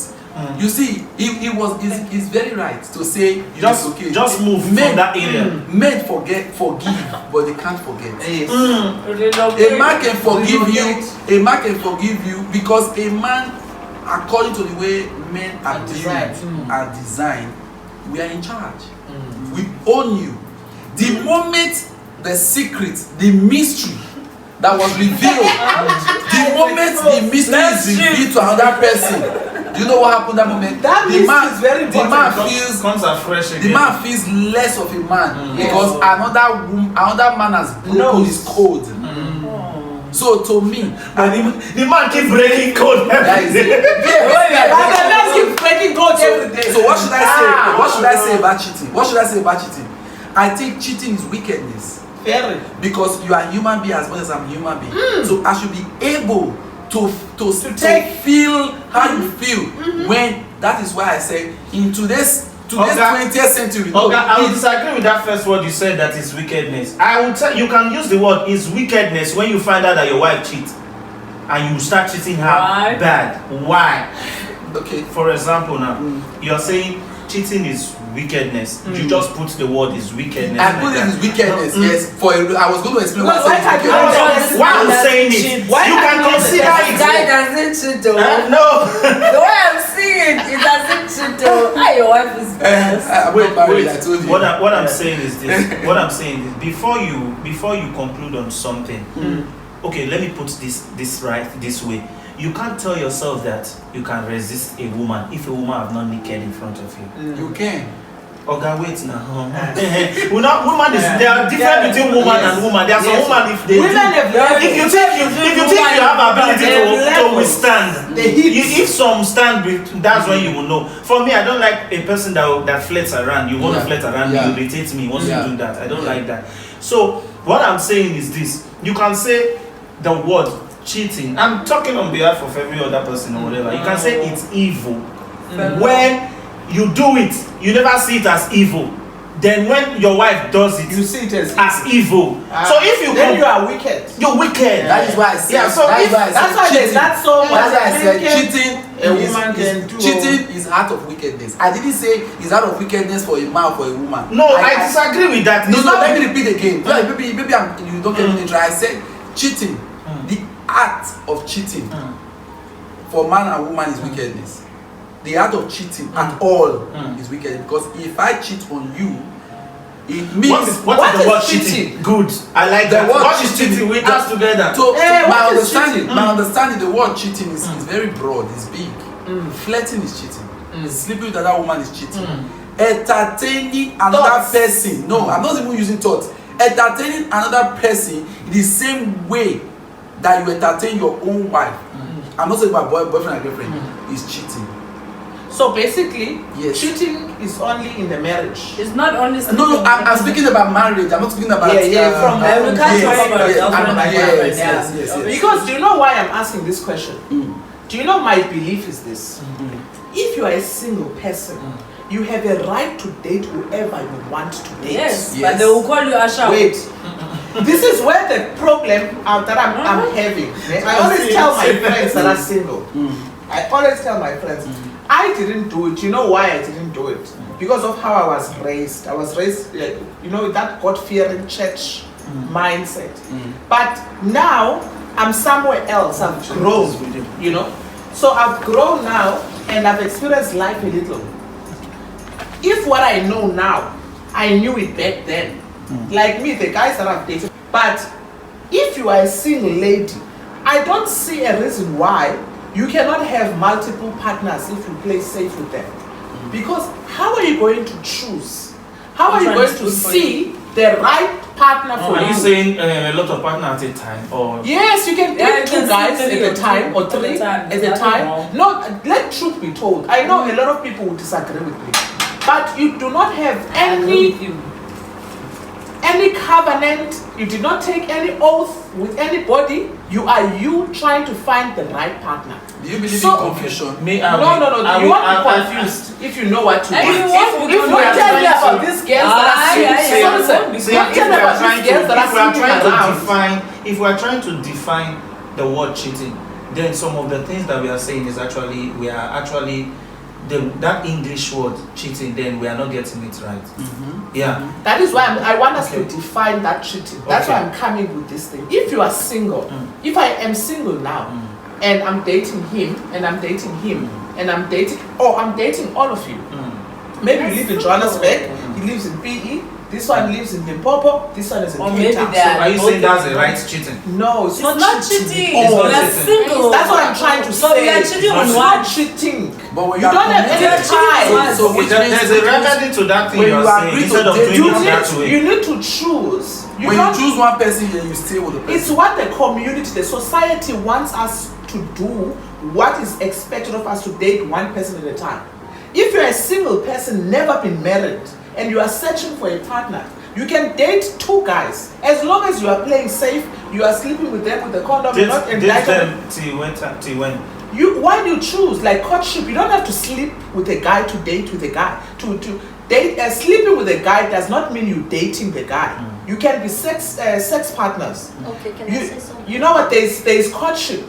D: You see, he's very right to say
B: just move from that area.
D: Men forgive, but they can't forget. A man can forgive you. A man can forgive you because a man, according to the way men are designed, we are in charge. We own you. The moment the secret, the mystery that was revealed, the moment the mystery is revealed to another person, do you know what happened that moment? The man feels less of a man because another man has broken his code. So to me,
B: the man keep breaking code every day.
F: The man keep breaking code every day.
D: So what should I say? What should I say about cheating? What should I say about cheating? I think cheating is wickedness.
F: Very.
D: Because you are a human being as much as I'm a human being. So I should be able to feel how you feel when. That is why I say in today's 20th century.
B: I will disagree with that first word you said, that is wickedness. I will tell you can use the word is wickedness when you find out that your wife cheats and you start treating her bad. Why? Okay, for example now, you're saying cheating is wickedness. You just put the word is wickedness.
D: I put it as wickedness, yes. I was going to explain why
B: I'm saying it. You can consider it.
C: Guy doesn't cheat though.
B: No.
C: The way I'm seeing it doesn't cheat though. Your wife is best.
D: Wait, I told you.
B: What I'm saying is this. What I'm saying is before you conclude on something, okay, let me put this right this way. You can't tell yourself that you can resist a woman if a woman have not naked in front of you.
D: You can.
B: Okay, wait now. Woman is there are difference between woman and woman. There are some woman if you think you have ability to withstand. If some stand, that's when you will know. For me, I don't like a person that flirts around. You want to flirt around me, you irritate me. Once you do that, I don't like that. So what I'm saying is this: you can say the word cheating. I'm talking on behalf of every other person or whatever. You can say it's evil. When you do it, you never see it as evil. Then when your wife does it,
F: you see it as
B: evil. So if you
F: then you are wicked.
B: You're wicked.
D: That is why I said.
F: That's why cheating A woman can do.
D: Cheating is act of wickedness. I didn't say it's act of wickedness for a man or for a woman.
B: No, I disagree with that.
D: No,
B: It's
D: no,
B: not-
D: let me repeat again. Maybe you don't get me right. I said cheating. The act of cheating for man and woman is wickedness. The act of cheating at all is wicked, because if I cheat on you, it means
B: what is the word cheating? Good. I like
D: the
B: that.
D: word
B: What is cheating with us together?
D: So
F: Hey,
D: my
F: what is
D: understanding,
F: cheating?
D: my understanding, the word cheating is very broad. It's big. Flirting is cheating. Sleeping with another woman is cheating. Entertaining another
F: Thoughts.
D: person. No, I'm not even using thoughts. Entertaining another person the same way that you entertain your own wife. I'm not saying about boyfriend and girlfriend. Is cheating.
F: So basically,
D: Yes.
F: cheating is only in the marriage.
C: It's not only.
D: No, I'm speaking about marriage. I'm not speaking about
F: Yeah, yeah, from
C: We can't talk about
D: yes,
C: girlfriend and boyfriend,
D: yes.
F: Because do you know why I'm asking this question? Do you know my belief is this? If you are a single person, you have a right to date whoever you want to date.
C: Yes,
D: Yes.
C: but they will call you Asha.
F: Wait. This is where the problem that I'm having. I always tell my friends that are single. I always tell my friends, I didn't do it. You know why I didn't do it? Because of how I was raised. I was raised, that God-fearing church mindset. But now I'm somewhere else. I've grown, So I've grown now and I've experienced life a little. If what I know now, I knew it back then. Like me, the guys that I've dated. But if you are a single lady, I don't see a reason why you cannot have multiple partners if you play safe with them. Because how are you going to choose? How are you going to see the right partner for
B: Are
F: you?
B: you saying a lot of partners at a time, or
F: Yes, you can
C: Yeah,
F: take
C: you
F: two
C: can
F: guys
C: see
F: at
C: three
F: a
C: or
F: time
C: two
F: or
C: at
F: three
C: a time.
F: at a
C: There's nothing
F: time.
C: wrong.
F: No, let truth be told. I know a lot of people will disagree with me, but you do not have
C: I agree with you.
F: any covenant. You did not take any oath with anybody. You trying to find the right partner.
D: Do you believe
F: So-
D: in confusion?
B: me?
F: No. You won't be confused if you know what to
C: And
F: do.
C: you won't be
F: If you
C: confused.
F: tell me about these girls that are sleeping,
C: yeah,
F: listen,
C: yeah.
B: See,
F: don't tell me about these girls that are sleeping around.
B: if we are trying to define the word cheating, then some of the things that we are saying is actually that English word cheating. Then we are not getting it right. Yeah.
F: That is why I want us
B: Okay.
F: to define that cheating. That's why
B: Okay.
F: I'm coming with this thing. If you are single, if I am single now, and I'm dating him, and I'm dating him, and I'm dating all of you. Maybe you live in Johannesburg, he lives in PE, this one lives in Limpopo, this one is in
C: Or
F: Cape
C: maybe
F: Town.
C: they
B: So
C: are
B: are you
C: both
B: saying that's the
C: different.
B: right cheating?
F: No, it's
C: It's
F: not
C: not
F: cheating.
C: cheating.
B: It's not
C: We are
B: cheating.
C: single.
F: That's what I'm trying to
C: So
F: say.
C: we are cheating
B: It's
C: on
F: It's
C: one.
F: not cheating.
D: But when
F: You
D: are
F: don't have any
D: committed-
F: time.
D: So which
B: There's
D: means
B: a remedy to that thing
D: when
B: you
D: you
B: are
D: agree
B: saying
D: to
B: instead of
D: date,
B: doing it that way.
F: You need to choose.
D: when you choose one person, then you stay with the person.
F: It's what the community, the society wants us to do, what is expected of us to date one person at a time. If you're a single person, never been married, and you are searching for a partner, you can date two guys. As long as you are playing safe, you are sleeping with them with the condom, you're not
B: Date
F: indicted.
B: them till when?
F: Why do you choose? Like courtship, you don't have to sleep with a guy to date with a guy. To date, sleeping with a guy does not mean you dating the guy. You can be sex partners.
E: Okay, can I say something?
F: You know what? There's courtship.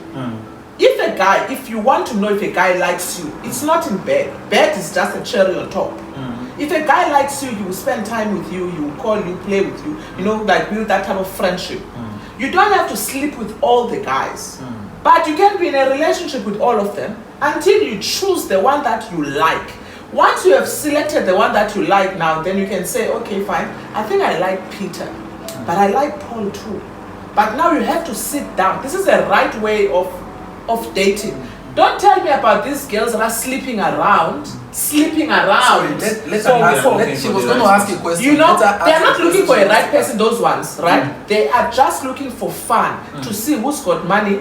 F: If you want to know if a guy likes you, it's not in bed. Bed is just a cherry on top. If a guy likes you, he will spend time with you, he will call you, play with you, like build that type of friendship. You don't have to sleep with all the guys. But you can be in a relationship with all of them until you choose the one that you like. Once you have selected the one that you like now, then you can say, okay, fine, I think I like Peter, but I like Paul too. But now you have to sit down. This is the right way of dating. Don't tell me about these girls that are sleeping around.
D: Sorry, let
F: So-
D: her ask.
F: so-
D: She was going to ask a question.
F: You know,
D: Let her ask
F: they're not
D: a
F: looking for a
D: question.
F: right person, those ones, right? They are just looking for fun, to see who's got money.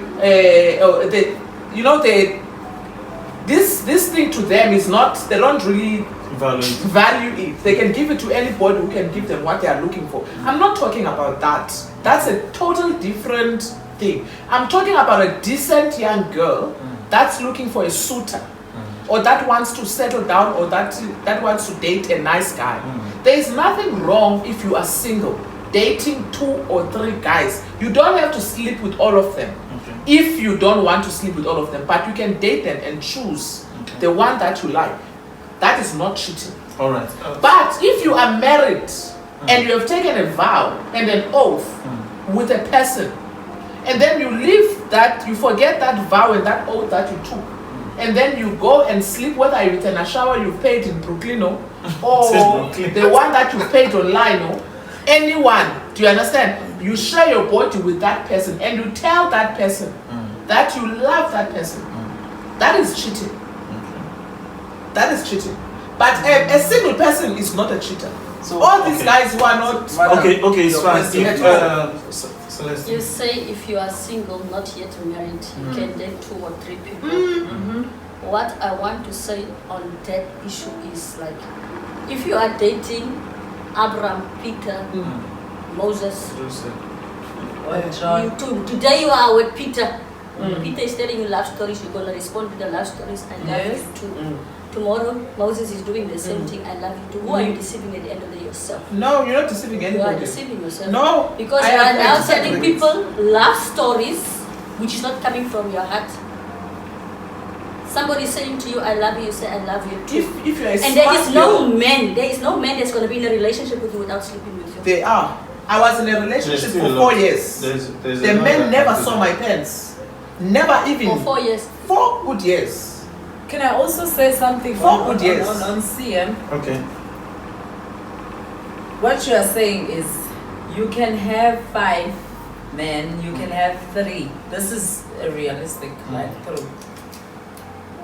F: This thing to them is not, they don't really value it. They can give it to anybody who can give them what they are looking for. I'm not talking about that. That's a total different thing. I'm talking about a decent young girl that's looking for a suitor, or that wants to settle down, or that wants to date a nice guy. There is nothing wrong if you are single. dating 2 or 3 guys. You don't have to sleep with all of them.
B: Okay.
F: If you don't want to sleep with all of them, but you can date them and choose the one that you like. That is not cheating.
B: All right.
F: But if you are married and you have taken a vow and an oath with a person, and then you leave that, you forget that vow and that oath that you took, and then you go and sleep, whether it's in a shower you paid in Brooklyn or the one that you paid online or anyone, do you understand? You share your body with that person and you tell that person that you love that person. That is cheating. That is cheating. But a single person is not a cheater.
D: So
F: all these guys who are not.
B: Okay, it's fine.
E: If, you say if you are single, not yet married, you can date 2 or 3 people. What I want to say on that issue is like, if you are dating Abraham, Peter, Moses, today you are with Peter. Peter is telling you love stories, you're going to respond to the love stories. I love you too. Tomorrow, Moses is doing the same thing. I love you too. Who are you deceiving at the end of the day? Yourself.
F: No, you're not deceiving anybody.
E: You are deceiving yourself.
F: No.
E: Because you are now telling people love stories which is not coming from your heart. Somebody saying to you, I love you, you say, I love you too.
F: If you're a
E: and there is no man that's going to be in a relationship with you without sleeping with you.
F: They are. I was in a relationship for 4 years. The man never saw my pants. Never even.
E: For 4 years.
F: 4 good years.
C: Can I also say something on CM?
B: Okay.
C: What you are saying is, you can have 5 men, you can have 3. This is a realistic, right? Through.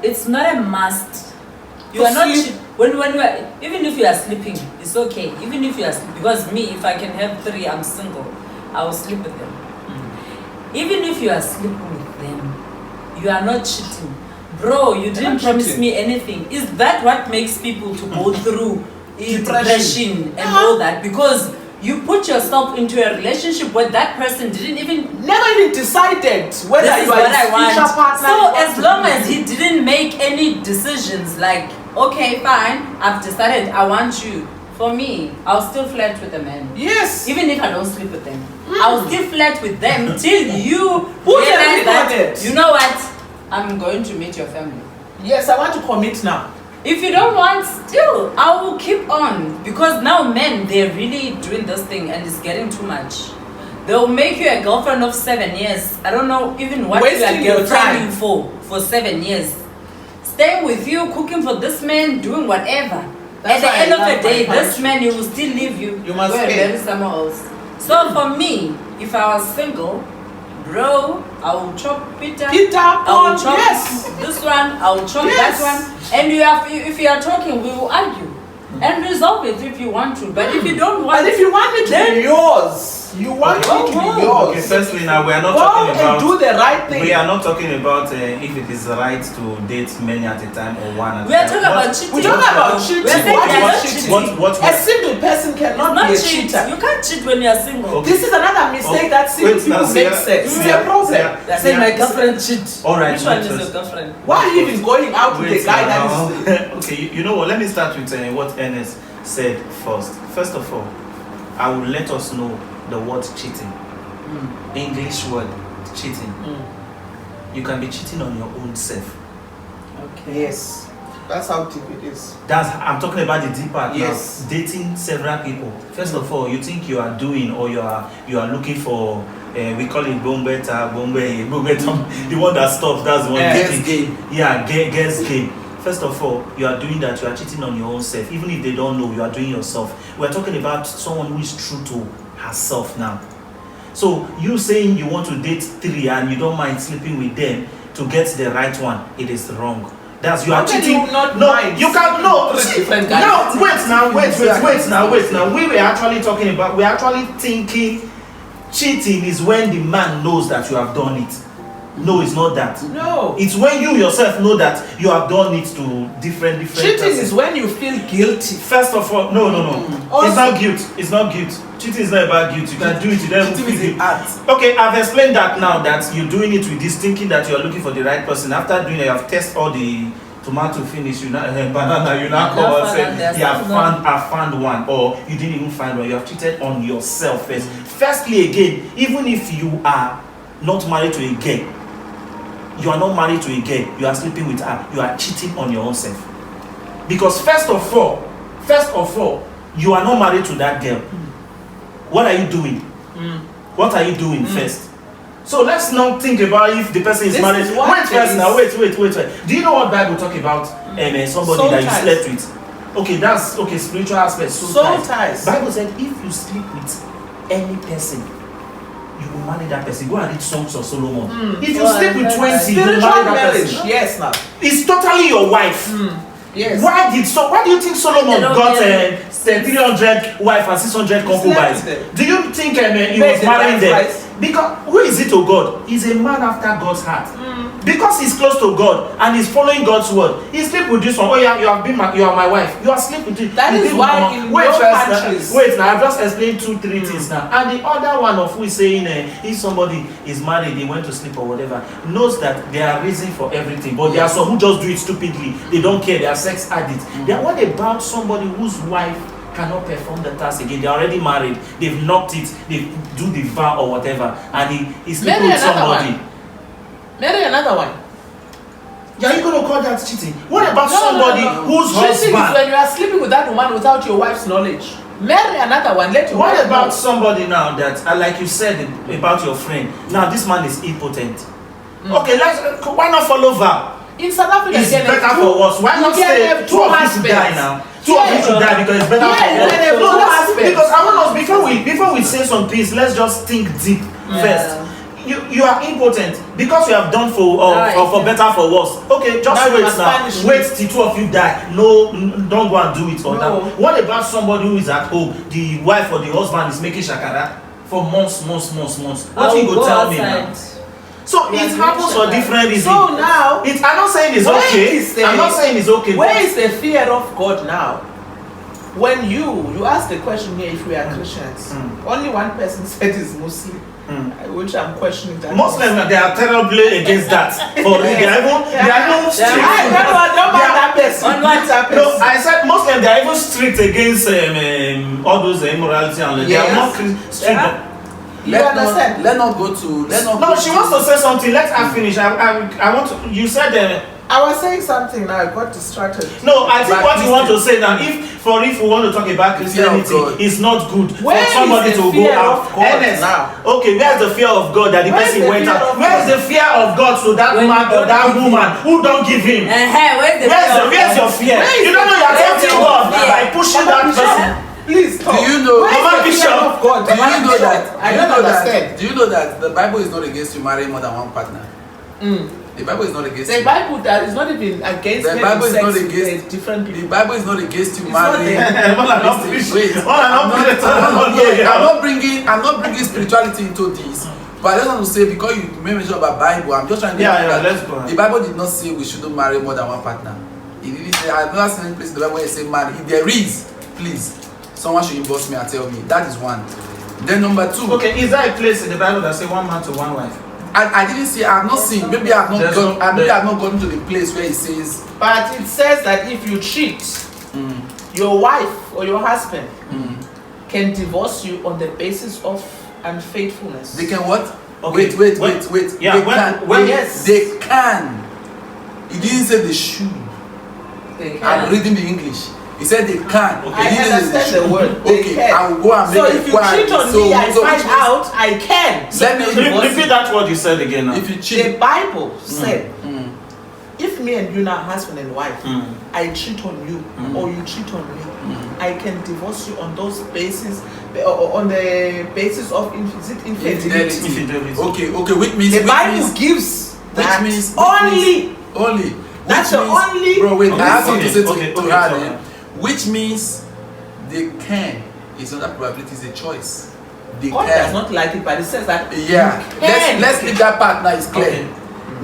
C: It's not a must. You are not when you are, even if you are sleeping, it's okay. Even if you are sleeping, because me, if I can have 3, I'm single. I will sleep with them. Even if you are sleeping with them, you are not cheating. Bro, you didn't promise me anything. Is that what makes people to go through depression and all that? Because you put yourself into a relationship where that person
F: never even decided whether you are his future partner.
C: So as long as he didn't make any decisions like, okay, fine, I've decided I want you. For me, I'll still flirt with a man.
F: Yes.
C: Even if I don't sleep with them. I'll still flirt with them till you realize that, you know what? I'm going to meet your family.
F: Yes, I want to commit now.
C: If you don't want, still, I will keep on. Because now men, they're really doing this thing and it's getting too much. They'll make you a girlfriend of 7 years. I don't know even what
F: wasting
C: you are
F: your time
C: girlfriending for 7 years. Staying with you, cooking for this man, doing whatever. At the end of the day, this man, he will still leave you.
F: You must
C: go and marry someone else. So for me, if I was single, bro, I will chop Peter. I will chop this one. I will chop that one. And if you are talking, we will argue and resolve it if you want to. But if you don't want,
F: but if you want me to be yours, you want me to be yours.
B: Okay, firstly, now we are not
F: go
B: talking about.
F: And do the right thing.
B: We are not talking about if it is right to date many at a time or one at a time.
C: We are talking about cheating.
F: We're talking about cheating.
C: What?
F: A single person cannot be a cheater.
C: You can't cheat when you are single.
F: Okay. This is another mistake that single people make sex. It's a problem.
C: Say my girlfriend cheats.
B: All right.
C: Which one is your girlfriend?
F: Why are you even going out with a guy that is?
B: Okay, you know what? Let me start with what Ernest said first. First of all, I will let us know the word cheating. English word cheating. You can be cheating on your own self.
F: Okay. Yes. That's how deep it is.
B: I'm talking about the deep part.
F: Yes.
B: Now, dating several people. First of all, you think you are doing or you are looking for we call it bombe, the one that stops, that's the one.
D: Guess game.
B: Yeah, guess game. First of all, you are doing that, you are cheating on your own self. Even if they don't know, you are doing yourself. We are talking about someone who is true to herself now. So you saying you want to date 3 and you don't mind sleeping with them to get the right one, it is wrong. That's you are cheating.
F: You not mind.
B: You can't no.
F: Different guys.
B: No, wait now. We were actually talking about. We're actually thinking cheating is when the man knows that you have done it. No, it's not that.
F: No.
B: It's when you yourself know that you have done it to different
F: cheating
B: persons.
F: is when you feel guilty.
B: First of all, no. It's not guilt. It's not guilt. Cheating is not about guilt. You can do it. You don't feel guilt. Okay, I've explained that now that you're doing it with this thinking that you are looking for the right person. After doing it, you have tested all the tomato finish, you now banana, you now
C: You
B: come
C: now
B: and
C: find
B: say,
C: out there's
B: yeah,
C: still
B: I found one, or you didn't even find one. You have cheated on yourself first. Firstly, again, even if you are not married to a girl, you are not married to a girl, you are sleeping with her, you are cheating on your own self. Because first of all, you are not married to that girl. What are you doing? What are you doing first? So let's not think about if the person is married. Wait first now. Wait. Do you know what Bible talk about? Somebody
F: Soul
B: that you
F: ties.
B: slept with. Okay, that's okay. Spiritual aspect.
F: Soul ties.
B: Bible said if you sleep with any person, you will marry that person. Go and read Songs of Solomon. If you sleep with 20, you will
F: Spiritual
B: marry that
F: marriage.
B: person.
F: Yes, now.
B: It's totally your wife.
F: Yes.
B: Why do you think Solomon
C: They don't
B: got
C: get
B: 300 wife and 600 concubines?
F: slept with them.
B: Do you think he
F: Paid
B: was
F: the
B: marrying them?
F: price.
B: Because who is it to God? He's a man after God's heart. Because he's close to God and he's following God's word. He sleep with this one. Oh yeah, you are my wife. You are sleeping with it.
F: That
B: You
F: is
B: didn't
F: why
B: come.
F: in
B: Wait
F: your
B: first,
F: countries-
B: wait now. I've just explained 2-3 things now. And the other one of who is saying if somebody is married, they went to sleep or whatever, knows that there are reasons for everything. But there are some who just do it stupidly. They don't care. They are sex addicts. Then what about somebody whose wife cannot perform the task again? They're already married, they've knocked it, they do the vow or whatever, and he's sleeping
F: Marry
B: with
F: another
B: somebody.
F: one. Marry another one.
B: Yeah, you gonna call that cheating? What about somebody whose
F: Cheating is
B: husband?
F: when you are sleeping with that woman without your wife's knowledge. Marry another one. Let your
B: What
F: wife
B: about
F: know.
B: somebody now that, like you said about your friend, now this man is impotent. Okay, why not follow vow?
F: In South Africa,
B: It's
F: you can have
B: better
F: two-
B: for us. Why
F: you
B: not
F: can
B: stay?
F: have
B: Two of you should die now. Two of you should die because it's better
F: Yeah, you
B: for
F: can have
B: us.
F: two husbands.
B: Because I want us before we say some things, let's just think deep first. You are impotent because you have done for better for worse. Okay, just
F: Now you
B: wait
F: must
B: now.
F: punish me.
B: Wait till two of you die. No, don't go and do it or
F: No.
B: that. What about somebody who is at home? The wife or the husband is making shakara for months. What you go tell me now? So
F: You
B: it
F: are
B: happens for
F: doing
B: different reasons.
F: So now,
B: I'm not saying it's
F: where
B: okay.
F: is the-
B: I'm not saying it's okay.
F: where
B: but-
F: is the fear of God now? When you ask the question here, if we are Christians, only one person said is Muslim, which I'm questioning that.
B: Muslims, they are terribly against that. For real, they are even strict.
F: I don't mind that person.
C: On what?
F: That
B: No,
F: person.
B: I said Muslims, they are even strict against all those immorality and they are
F: Yes.
B: not strict.
C: Yeah.
F: You understand?
D: Let's not go to.
B: No, she wants to say something. Let her finish. I want to. You said
F: I was saying something now, I got distracted.
B: no. I think what you want to say now. If we want to talk about
D: The fear of
B: Christianity,
D: God.
B: it's not good
F: Where
B: for somebody
F: is the
B: to go
F: fear
B: out.
F: of God
B: Ernest,
F: now?
B: okay, where's the fear of God that the
F: Where is
B: person
F: the
B: went
F: fear
B: out?
F: of
B: Where's
F: God?
B: the fear of God to that
C: When
B: man
C: you
B: or
C: don't
B: that
C: give
B: woman who don't give him? Where's your fear?
F: Where is
B: You don't know you're
F: the fear
B: tempting
F: of
B: God
C: God?
B: by pushing that person.
F: Please talk.
D: Do you know?
F: Where is
B: Mama
F: the fear
B: Bishop.
F: of God?
D: Do you know that?
F: I
D: do you
F: don't
D: know that?
F: understand.
D: Do you know that the Bible is not against you marrying more than one partner? The Bible is not against
F: The
D: you.
F: Bible that is not even against
D: The
F: having
D: Bible is
F: sex
D: not
F: with
D: against.
F: different people.
D: The Bible is not against you
F: It's not
D: marrying.
F: there.
D: Wait, I'm not bringing spirituality into this. But I just want to say, because you made mention about Bible, I'm just trying to
B: Let's go ahead.
D: the Bible did not say we shouldn't marry more than one partner. It didn't say. I've never seen any place in the Bible where it say marry. If there is, please, someone should inbox me and tell me. That is one. Then number two.
B: Okay, is there a place in the Bible that say one man to one wife?
D: I didn't say. I've not seen. Maybe I've not
B: There's
D: gone.
B: no-
D: Maybe I've not gone to the place where it says.
F: But it says that if you cheat, your wife or your husband can divorce you on the basis of unfaithfulness.
D: They can what?
B: Okay,
D: Wait.
B: Yeah,
D: They can. He didn't say they should.
F: They
D: I'm
F: can.
D: reading the English. He said they can.
B: Okay.
F: I
D: He didn't say they
F: understand the
D: should.
F: word. They
D: Okay,
F: can.
D: I will go and make
F: So
D: a
F: if you
D: inquiry.
F: cheat on
D: So-
F: me, I
D: so
F: find
D: which means-
F: out, I can.
D: Let me divorce
B: Repeat
D: you.
B: that what you said again now.
D: If you
F: The
D: cheat,
F: Bible said, if me and you now husband and wife, I cheat on you or you cheat on me, I can divorce you on those bases, on the basis of is it infidelity.
B: Infidelity.
D: okay, which means
F: The
D: which
F: Bible
D: means
F: gives that
D: means
F: only.
D: only.
F: That's
D: Which
F: the
D: means-
F: only-
D: Bro, wait, I have
B: Okay,
D: something to say to
B: okay,
D: to
B: okay,
D: her
B: sorry.
D: then. Which means they can. It's not a probability, it's a choice. They
F: God
D: can.
F: does not like it, but it says that
D: Yeah.
F: you can.
D: Let's leave that part now, it's clear.
B: Okay.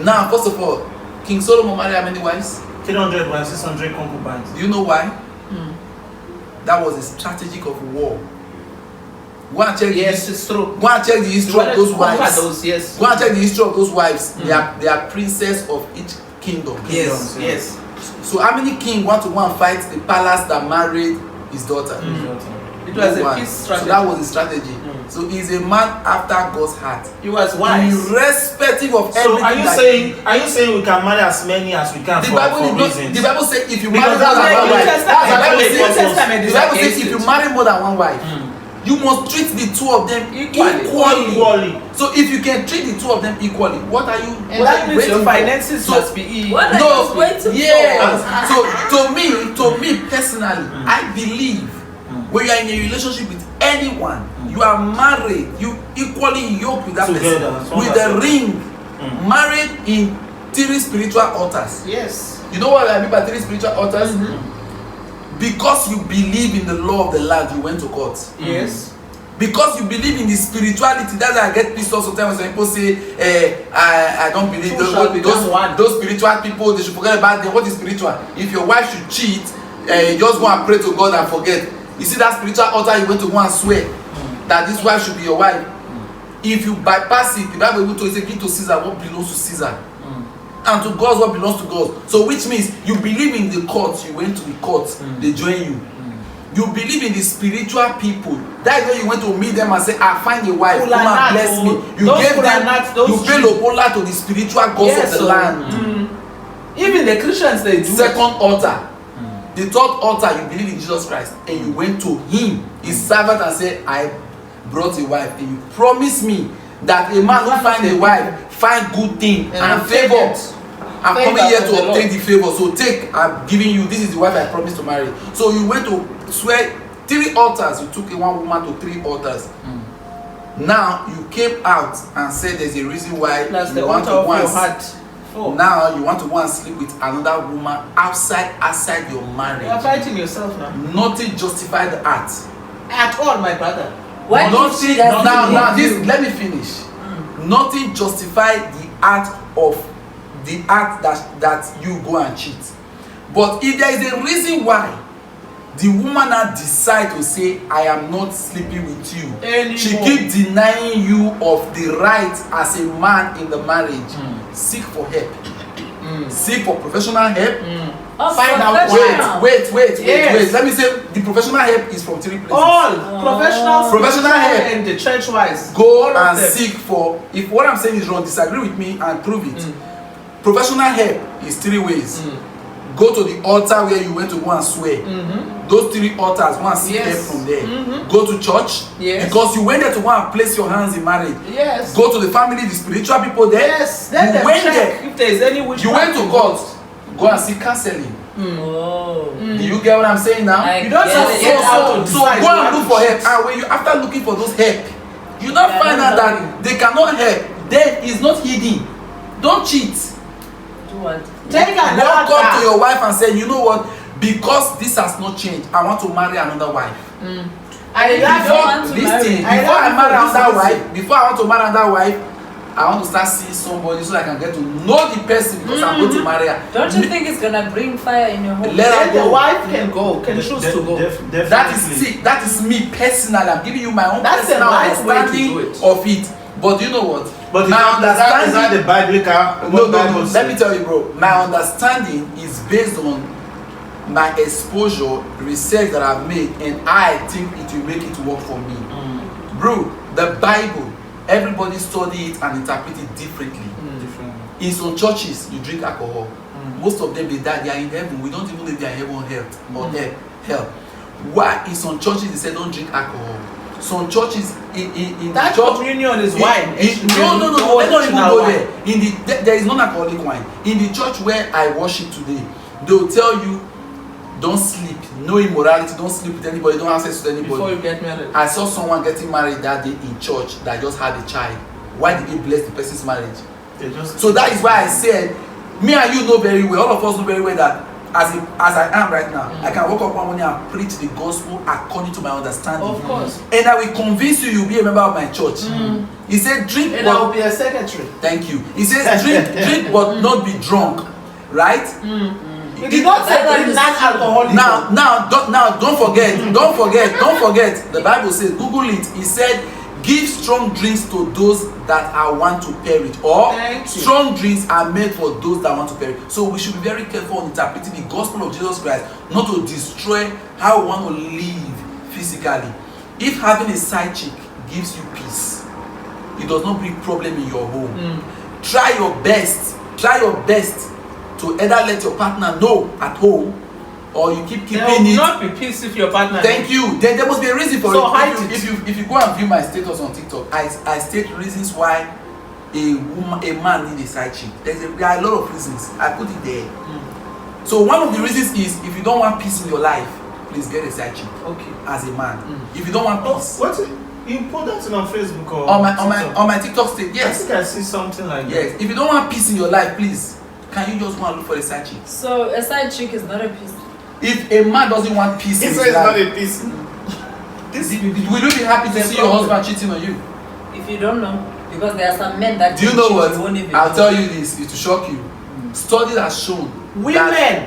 D: Now, first of all, King Solomon married how many wives?
B: 300 wives, 600 concubines.
D: Do you know why? That was a strategy of war. Go and check
F: Yes, it's true.
D: Go and check the history of those wives.
F: Those, yes.
D: Go and check the history of those wives. They are princess of each kingdom.
F: Yes, yes.
D: So how many king want to go and fight the palace that married his daughter?
F: It was
D: No
F: a
D: one.
F: peace strategy.
D: So that was the strategy. So he's a man after God's heart.
F: He was wise.
D: Irrespective of
B: So
D: everything.
B: are you saying we can marry as many as we can
D: The
B: for reasons?
D: Bible says if you
B: Because
D: marry more than one wife,
F: The
D: Bible says if you marry more than one wife, you must treat the two of them equally. So if you can treat the two of them equally, what are you?
F: And that means your finances must be equal.
C: What are you waiting
D: Yes. So to me personally, I believe when you are in a relationship with anyone, you are married, you equally yoked with that
B: Together,
D: person with a ring, married in 3 spiritual altars.
F: Yes.
D: You know what I mean by 3 spiritual altars? Because you believe in the law of the land, you went to court.
F: Yes.
D: Because you believe in the spirituality, that's why I get pissed off sometimes when people say, I don't believe those spiritual people, they should forget about them. What is spiritual? If your wife should cheat, you just go and pray to God and forget. You see that spiritual altar, you went to go and swear that this wife should be your wife. If you bypass it, the Bible will tell you, give to Caesar what belongs to Caesar. And to God what belongs to God. So which means you believe in the court, you went to the court, they join you. You believe in the spiritual people. That's why you went to meet them and say, I find a wife, come and bless me. You gave them, you pay lobola to the spiritual gods of the land.
F: Even the Christians, they do.
D: Second altar. The third altar, you believe in Jesus Christ, and you went to him, his servant, and said, I brought a wife, and you promised me that a man who find a wife find good thing and favor. I'm coming here to obtain the favor. So take, I'm giving you, this is the wife I promised to marry. So you went to swear 3 altars. You took one woman to 3 altars. Now you came out and said there's a reason why you want to go and now you want to go and sleep with another woman outside your marriage.
F: You are fighting yourself now.
D: Nothing justify the act
F: At all, my brother.
D: Nothing. Now this. Let me finish. Nothing justify the act that you go and cheat. But if there is a reason why the woman now decide to say, I am not sleeping with you anymore. She keep denying you of the right as a man in the marriage. Seek for help. Seek for professional help.
F: Find out.
D: Wait. Let me say the professional help is from 3 places.
F: All professional help
D: and
F: the church wise.
D: Go and seek for. If what I'm saying is wrong, disagree with me and prove it. Professional help is 3 ways. Go to the altar where you went to go and swear. Those 3 altars, go and seek help from there. Go to church because you went there to go and place your hands in marriage. Go to the family, the spiritual people there.
F: Then
D: you went there.
F: If there is any witch,
D: you went to God. Go and seek counseling. Do you get what I'm saying now?
F: You don't
D: so go and look for help. And when you after looking for those help, you don't find out that they cannot help. Then it's not hidden. Don't cheat.
C: Do what?
D: Walk up to your wife and say, you know what? Because this has not changed, I want to marry another wife. Before I want to marry another wife, I want to start seeing somebody so I can get to know the person because I'm going to marry her.
C: Don't you think it's gonna bring fire in your home?
D: Let her go.
F: The wife can choose to go.
D: That is me personally. I'm giving you my own personal understanding of it. But you know what?
B: But is that the biblical?
D: No. Let me tell you, bro. My understanding is based on my exposure, research that I've made, and I think it will make it work for me. Bro, the Bible, everybody study it and interpret it differently. In some churches, you drink alcohol. Most of them, they die, they are in heaven. We don't even know if they are in heaven or hell. Why? In some churches, they say don't drink alcohol. Some churches in
F: that
D: church,
F: communion is wine.
D: No. They don't even go there. There is non-alcoholic wine. In the church where I worship today, they will tell you, don't sleep, no immorality, don't sleep with anybody, don't have sex with anybody.
F: Before you get married.
D: I saw someone getting married that day in church that just had a child. Why did he bless the person's marriage? So that is why I said, me and you know very well, all of us know very well that as I am right now, I can wake up one morning and preach the gospel according to my understanding.
F: Of course.
D: And I will convince you, you'll be a member of my church. He said, drink.
F: And I will be a secretary.
D: Thank you. He says, drink but not be drunk. Right?
F: He did not say non-alcoholic.
D: Now, don't forget. The Bible says, Google it. He said, Give strong drinks to those that are want to perish, or strong drinks are made for those that want to perish. So we should be very careful on interpreting the gospel of Jesus Christ, not to destroy how we want to live physically. If having a side chick gives you peace, it does not bring problem in your home. Try your best to either let your partner know at home, or you keep keeping
F: there will
D: it.
F: not be peace if your partner.
D: Thank you. There must be a reason for
F: so
D: it.
F: Hide
D: If you go and view my status on TikTok, I state reasons why a man needs a side chick. There are a lot of reasons. I put it there. So one of the reasons is, if you don't want peace in your life, please get a side chick.
F: Okay.
D: As a man, if you don't want peace.
B: What? You put that on Facebook or
D: on my TikTok state? Yes.
B: I think I see something like that.
D: Yes. If you don't want peace in your life, please, can you just go and look for a side chick?
C: So a side chick is not a peace.
D: If a man doesn't want peace in his
B: it's
D: life,
B: not a peace.
D: will you be happy to see your husband cheating on you?
C: If you don't know, because there are some men that
D: Do you know what?
C: won't even
D: I'll tell you this, it will shock you. Studies have shown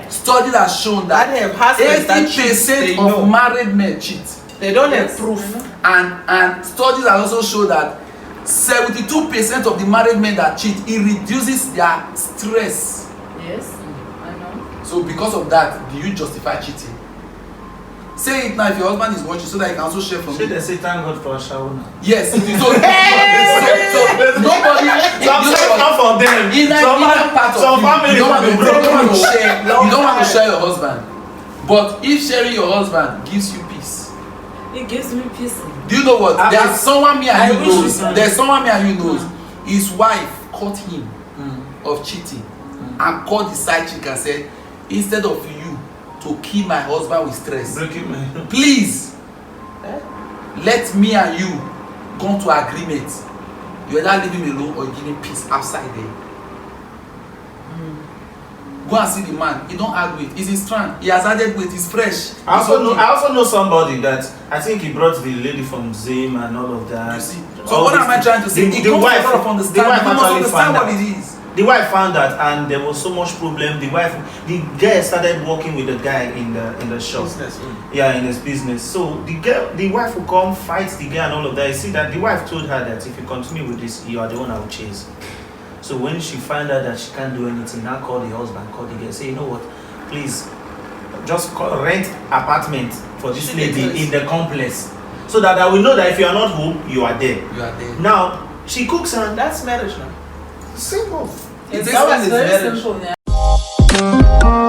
F: Studies have shown that
D: that
F: have husbands that cheat,
D: 80% of married men cheat.
F: They don't have proof.
D: And studies have also shown that 72% of the married men that cheat, it reduces their stress.
C: Yes, I know.
D: So because of that, do you justify cheating? Say it now if your husband is watching, so that you can also share from
B: Should
D: you.
B: they say thank God for a shower now?
D: Yes, it is. So nobody.
B: Some not for them.
D: In that part of
B: some
D: you,
B: families
D: you don't want to share.
B: You
D: You don't want to share your husband. But if sharing your husband gives you peace,
C: It gives me peace.
D: do you know what? There's someone me and you knows.
C: you
D: There's someone me and you knows. His wife caught him of cheating and called the side chick and said, instead of you to kill my husband with stress, please let me and you come to agreement. You either leave him alone or you give him peace outside there. Go and see the man. He don't add weight. He's in strand. He has added weight. He's fresh.
B: I also know somebody that I think he brought the lady from Zim and all of that.
D: You see? So what am I trying to say?
B: The wife,
D: the wife
B: the wife
D: must
B: actually
D: understand
B: found
D: what
B: out.
D: it is.
B: The wife found that, and there was so much problem. The guy started working with the guy in the shop.
F: Business.
B: Yeah, in his business. So the wife will come fight the guy and all of that. You see that the wife told her that if you continue with this, you are the one I will chase. So when she found out that she can't do anything, now call the husband, call the girl, say, you know what, please, just rent apartment for this lady in the complex, so that I will know that if you are not home, you are there.
D: You are there.
B: Now she cooks and
F: That's marriage now.
B: simple.
C: It's
F: That one is
C: very
F: marriage.
C: simple. Yeah.